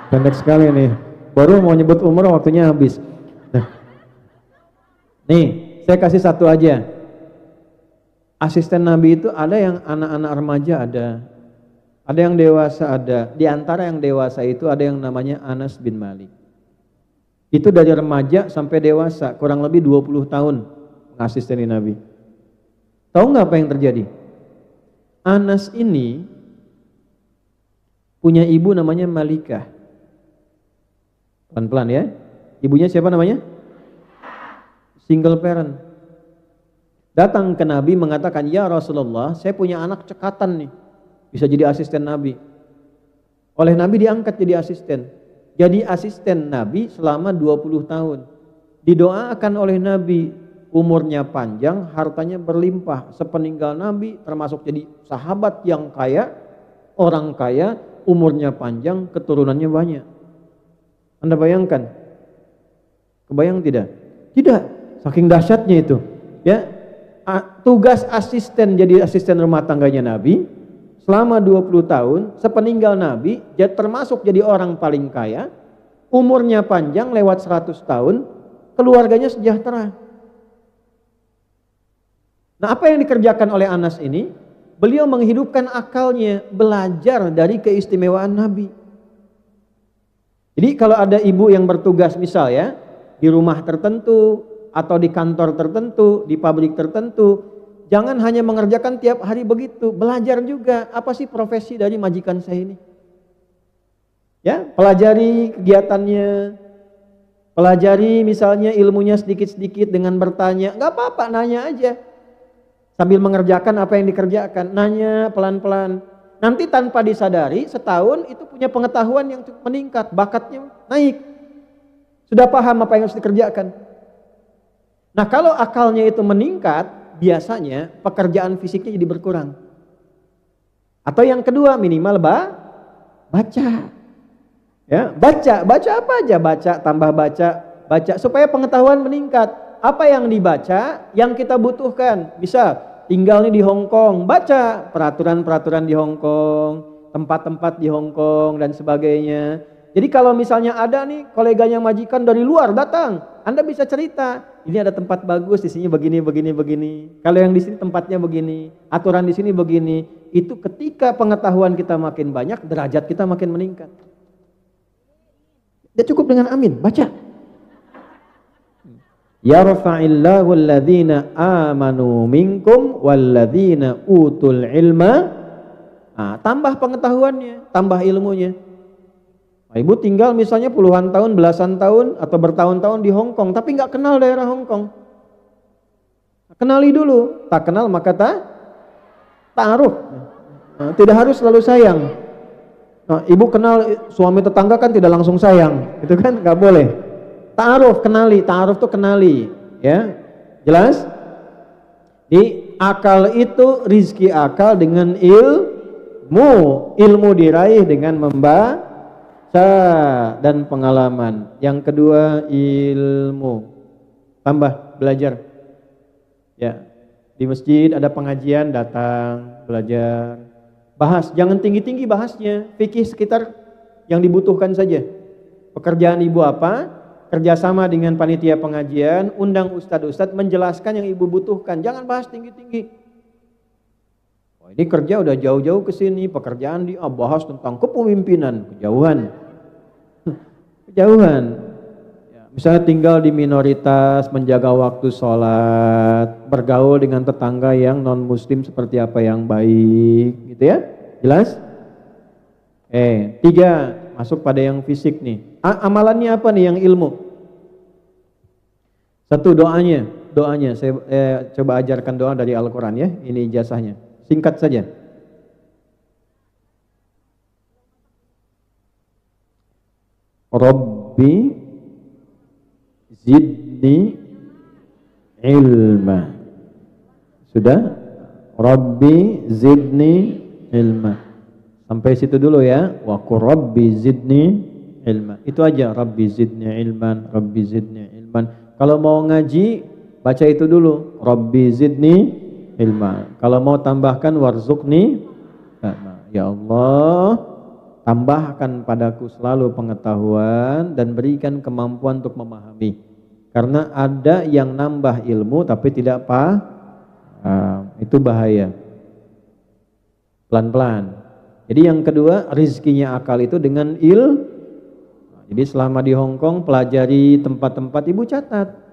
Pendek sekali nih. Baru mau nyebut umur waktunya habis. Nih, saya kasih satu aja. Asisten Nabi itu ada yang anak-anak remaja ada yang dewasa ada. Di antara yang dewasa itu ada yang namanya Anas bin Malik. Itu dari remaja sampai dewasa, kurang lebih 20 tahun mengasisteni Nabi. Tahu nggak apa yang terjadi? Anas ini punya ibu namanya Malikah. Pelan-pelan ya. Ibunya siapa namanya? Single parent. Datang ke Nabi mengatakan, "Ya Rasulullah, saya punya anak cekatan nih. Bisa jadi asisten Nabi." Oleh Nabi diangkat jadi asisten. Jadi asisten Nabi selama 20 tahun. Didoakan oleh Nabi umurnya panjang, hartanya berlimpah. Sepeninggal Nabi termasuk jadi sahabat yang kaya, orang kaya, umurnya panjang, keturunannya banyak. Anda bayangkan? Kebayang tidak? Tidak, saking dahsyatnya itu. Ya, tugas asisten jadi asisten rumah tangganya Nabi selama 20 tahun, sepeninggal Nabi, termasuk jadi orang paling kaya, umurnya panjang lewat 100 tahun, keluarganya sejahtera. Nah, apa yang dikerjakan oleh Anas ini? Beliau menghidupkan akalnya, belajar dari keistimewaan Nabi. Jadi kalau ada ibu yang bertugas misal ya, di rumah tertentu, atau di kantor tertentu, di pabrik tertentu, jangan hanya mengerjakan tiap hari begitu, belajar juga apa sih profesi dari majikan saya ini. Ya, pelajari kegiatannya, pelajari misalnya ilmunya sedikit-sedikit dengan bertanya, nggak apa-apa, nanya aja. Sambil mengerjakan apa yang dikerjakan, nanya pelan-pelan. Nanti tanpa disadari, setahun itu punya pengetahuan yang cukup meningkat, bakatnya naik. Sudah paham apa yang harus dikerjakan. Nah, kalau akalnya itu meningkat, biasanya pekerjaan fisiknya jadi berkurang. Atau yang kedua, minimal baca. Ya, baca apa aja, baca supaya pengetahuan meningkat. Apa yang dibaca, yang kita butuhkan. Misal, tinggal nih di Hong Kong, baca peraturan-peraturan di Hong Kong, tempat-tempat di Hong Kong dan sebagainya. Jadi kalau misalnya ada nih koleganya majikan dari luar datang, Anda bisa cerita, ini ada tempat bagus, di sini begini. Kalau yang di sini tempatnya begini, aturan di sini begini. Itu ketika pengetahuan kita makin banyak, derajat kita makin meningkat. Dia cukup dengan amin, baca. Yarfa'illahu alladhina amanu minkum walladhina utul ilma. Tambah pengetahuannya, tambah ilmunya. Ibu tinggal misalnya puluhan tahun, belasan tahun, atau bertahun-tahun di Hong Kong, tapi nggak kenal daerah Hong Kong. Kenali dulu, tak kenal maka ta'aruf. Tidak harus selalu sayang. Ibu kenal suami tetangga kan tidak langsung sayang, itu kan nggak boleh. Ta'aruf, kenali, ta'aruf tuh kenali, ya, jelas? Di akal itu rizki akal dengan ilmu diraih dengan membaca dan pengalaman. Yang kedua ilmu, tambah belajar. Ya, di masjid ada pengajian, datang belajar, bahas, jangan tinggi-tinggi bahasnya, fikih sekitar yang dibutuhkan saja. Pekerjaan ibu apa? Kerjasama dengan panitia pengajian, undang ustadz-ustadz menjelaskan yang ibu butuhkan. Jangan bahas tinggi-tinggi. Ini kerja udah jauh-jauh ke sini, pekerjaan bahas tentang kepemimpinan, kejauhan. Kejauhan. Ya, misalnya tinggal di minoritas, menjaga waktu sholat, bergaul dengan tetangga yang non muslim seperti apa yang baik, gitu ya. Jelas? 3 masuk pada yang fisik nih. Amalannya apa nih yang ilmu? 1 doanya saya coba ajarkan doa dari Al-Quran ya. Ini ijazahnya. Singkat saja. Rabbi zidni ilma. Sudah? Rabbi zidni ilma. Sampai situ dulu ya. Wa qur rabbi zidni ilma. Itu aja. Rabbi zidni ilman. Rabbi zidni ilman. Kalau mau ngaji, baca itu dulu. Rabbi zidni ilma. Kalau mau tambahkan warzuqni. Ya Allah, tambahkan padaku selalu pengetahuan dan berikan kemampuan untuk memahami. Karena ada yang nambah ilmu tapi tidak paham. Itu bahaya. Pelan-pelan. Jadi yang kedua, rizkinya akal itu dengan Jadi selama di Hong Kong pelajari tempat-tempat, ibu catat.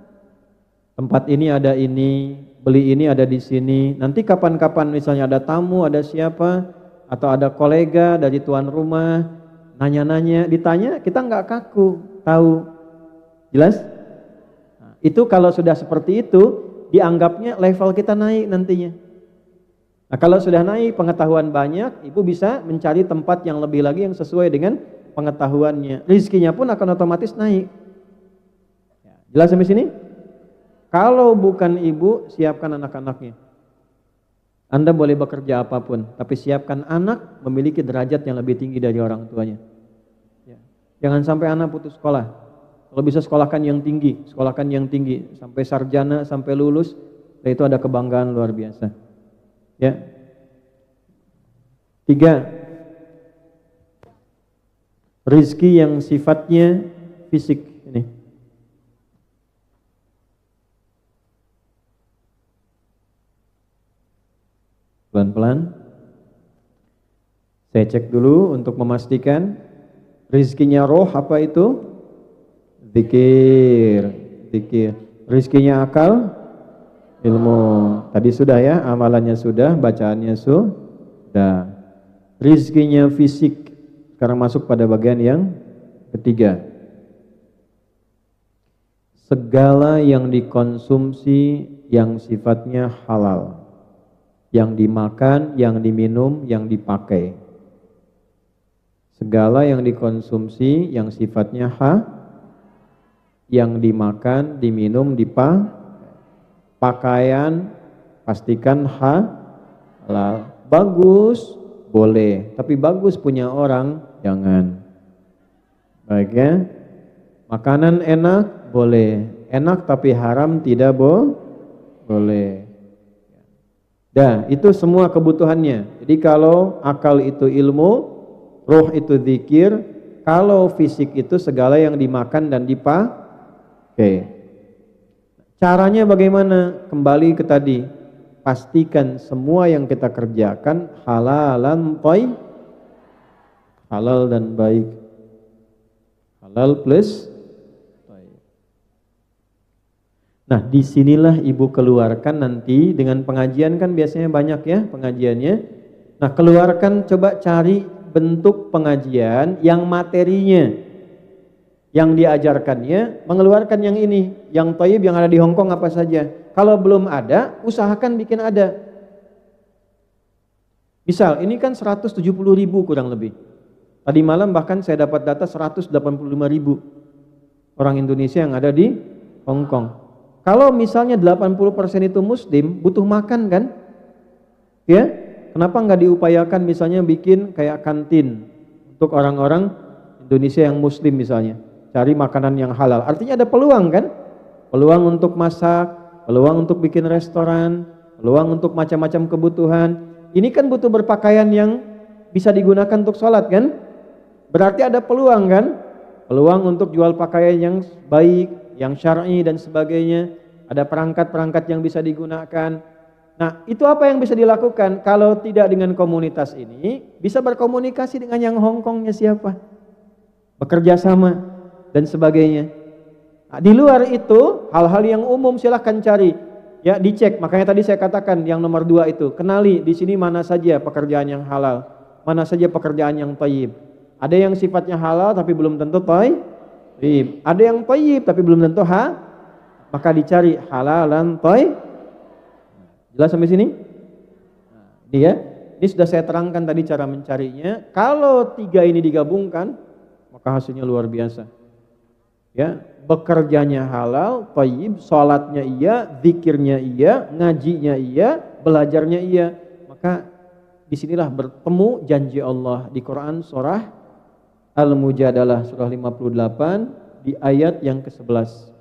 Tempat ini ada ini, beli ini ada di sini. Nanti kapan-kapan misalnya ada tamu, ada siapa, atau ada kolega dari tuan rumah, nanya-nanya, ditanya, kita nggak kaku, tahu. Jelas? Nah, itu kalau sudah seperti itu, dianggapnya level kita naik nantinya. Nah, kalau sudah naik pengetahuan banyak, ibu bisa mencari tempat yang lebih lagi yang sesuai dengan pengetahuannya. Rizkinya pun akan otomatis naik. Jelas sampai sini? Kalau bukan ibu, siapkan anak-anaknya. Anda boleh bekerja apapun, tapi siapkan anak memiliki derajat yang lebih tinggi dari orang tuanya. Jangan sampai anak putus sekolah. Kalau bisa sekolahkan yang tinggi, sampai sarjana, sampai lulus, dan itu ada kebanggaan luar biasa. Ya. 3. Rizki yang sifatnya fisik ini. Pelan-pelan. Saya cek dulu untuk memastikan rizkinya roh apa itu? Zikir. Rizkinya akal? Ilmu. Tadi sudah ya, amalannya sudah, bacaannya sudah. Rizkinya fisik. Sekarang masuk pada bagian yang ketiga. Segala yang dikonsumsi yang sifatnya halal. Yang dimakan, yang diminum, yang dipakai. Segala yang dikonsumsi yang sifatnya yang dimakan, diminum, pakaian, pastikan halal. Bagus, boleh. Tapi bagus punya orang, jangan. Baik ya. Makanan enak, boleh. Enak tapi haram tidak boleh. Dah, itu semua kebutuhannya. Jadi kalau akal itu ilmu, roh itu zikir, kalau fisik itu segala yang dimakan dan dipakai. Caranya bagaimana? Kembali ke tadi. Pastikan semua yang kita kerjakan halal dan baik. Halal plus baik. Nah, disinilah ibu keluarkan nanti dengan pengajian kan biasanya banyak ya pengajiannya. Nah, keluarkan coba cari bentuk pengajian yang materinya, yang diajarkannya mengeluarkan yang ini, yang thayyib yang ada di Hong Kong apa saja. Kalau belum ada, usahakan bikin ada. Misal, ini kan 170.000 kurang lebih. Tadi malam bahkan saya dapat data 185.000 orang Indonesia yang ada di Hong Kong. Kalau misalnya 80% itu muslim, butuh makan kan? Ya, kenapa nggak diupayakan misalnya bikin kayak kantin untuk orang-orang Indonesia yang muslim misalnya. Cari makanan yang halal. Artinya ada peluang kan? Peluang untuk masak, peluang untuk bikin restoran, peluang untuk macam-macam kebutuhan. Ini kan butuh berpakaian yang bisa digunakan untuk sholat kan? Berarti ada peluang kan? Peluang untuk jual pakaian yang baik, yang syar'i dan sebagainya. Ada perangkat-perangkat yang bisa digunakan. Nah, itu apa yang bisa dilakukan? Kalau tidak dengan komunitas ini, bisa berkomunikasi dengan yang Hongkongnya siapa? Bekerja sama dan sebagainya. Nah, di luar itu, hal-hal yang umum silahkan cari. Ya, dicek. Makanya tadi saya katakan yang nomor 2 itu, kenali di sini mana saja pekerjaan yang halal, mana saja pekerjaan yang thayyib. Ada yang sifatnya halal tapi belum tentu thayyib. Ada yang thayyib tapi belum tentu maka dicari halalan thayyib. Jelas sampai sini? Nah, ini ya. Ini sudah saya terangkan tadi cara mencarinya. Kalau 3 ini digabungkan, maka hasilnya luar biasa. Ya, bekerjanya halal, thayyib, salatnya iya, zikirnya iya, ngajinya iya, belajarnya iya. Maka disinilah bertemu janji Allah di Quran surah Al-Mujadalah surah 58 di ayat yang ke-11.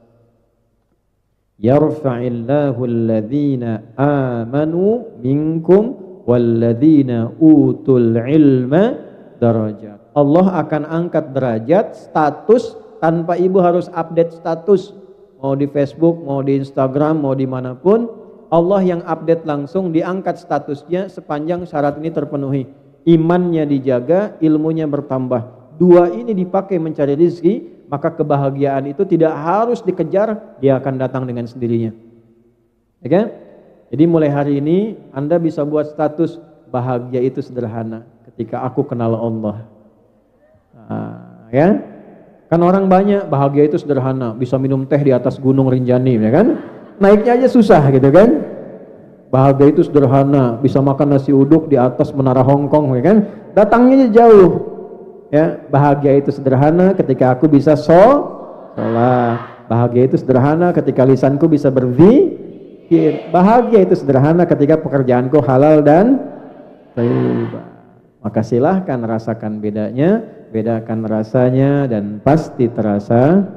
Yarfa'illahu alladhina amanu minkum walladhina utul ilma darajat. Allah akan angkat derajat, status, tanpa ibu harus update status. Mau di Facebook, mau di Instagram, mau dimanapun, Allah yang update langsung, diangkat statusnya sepanjang syarat ini terpenuhi. Imannya dijaga, ilmunya bertambah. 2 ini dipakai mencari rezeki, maka kebahagiaan itu tidak harus dikejar, dia akan datang dengan sendirinya. Ya kan? Jadi mulai hari ini Anda bisa buat status bahagia itu sederhana ketika aku kenal Allah. Nah, ya? Kan orang banyak bahagia itu sederhana, bisa minum teh di atas gunung Rinjani, ya kan? Naiknya aja susah gitu kan? Bahagia itu sederhana, bisa makan nasi uduk di atas menara Hongkong, ya kan? Datangnya jauh. Ya, bahagia itu sederhana ketika aku bisa sholat. Bahagia itu sederhana ketika lisanku bisa berzikir. Bahagia itu sederhana ketika pekerjaanku halal dan thayyib. Maka silahkan rasakan bedanya, bedakan rasanya dan pasti terasa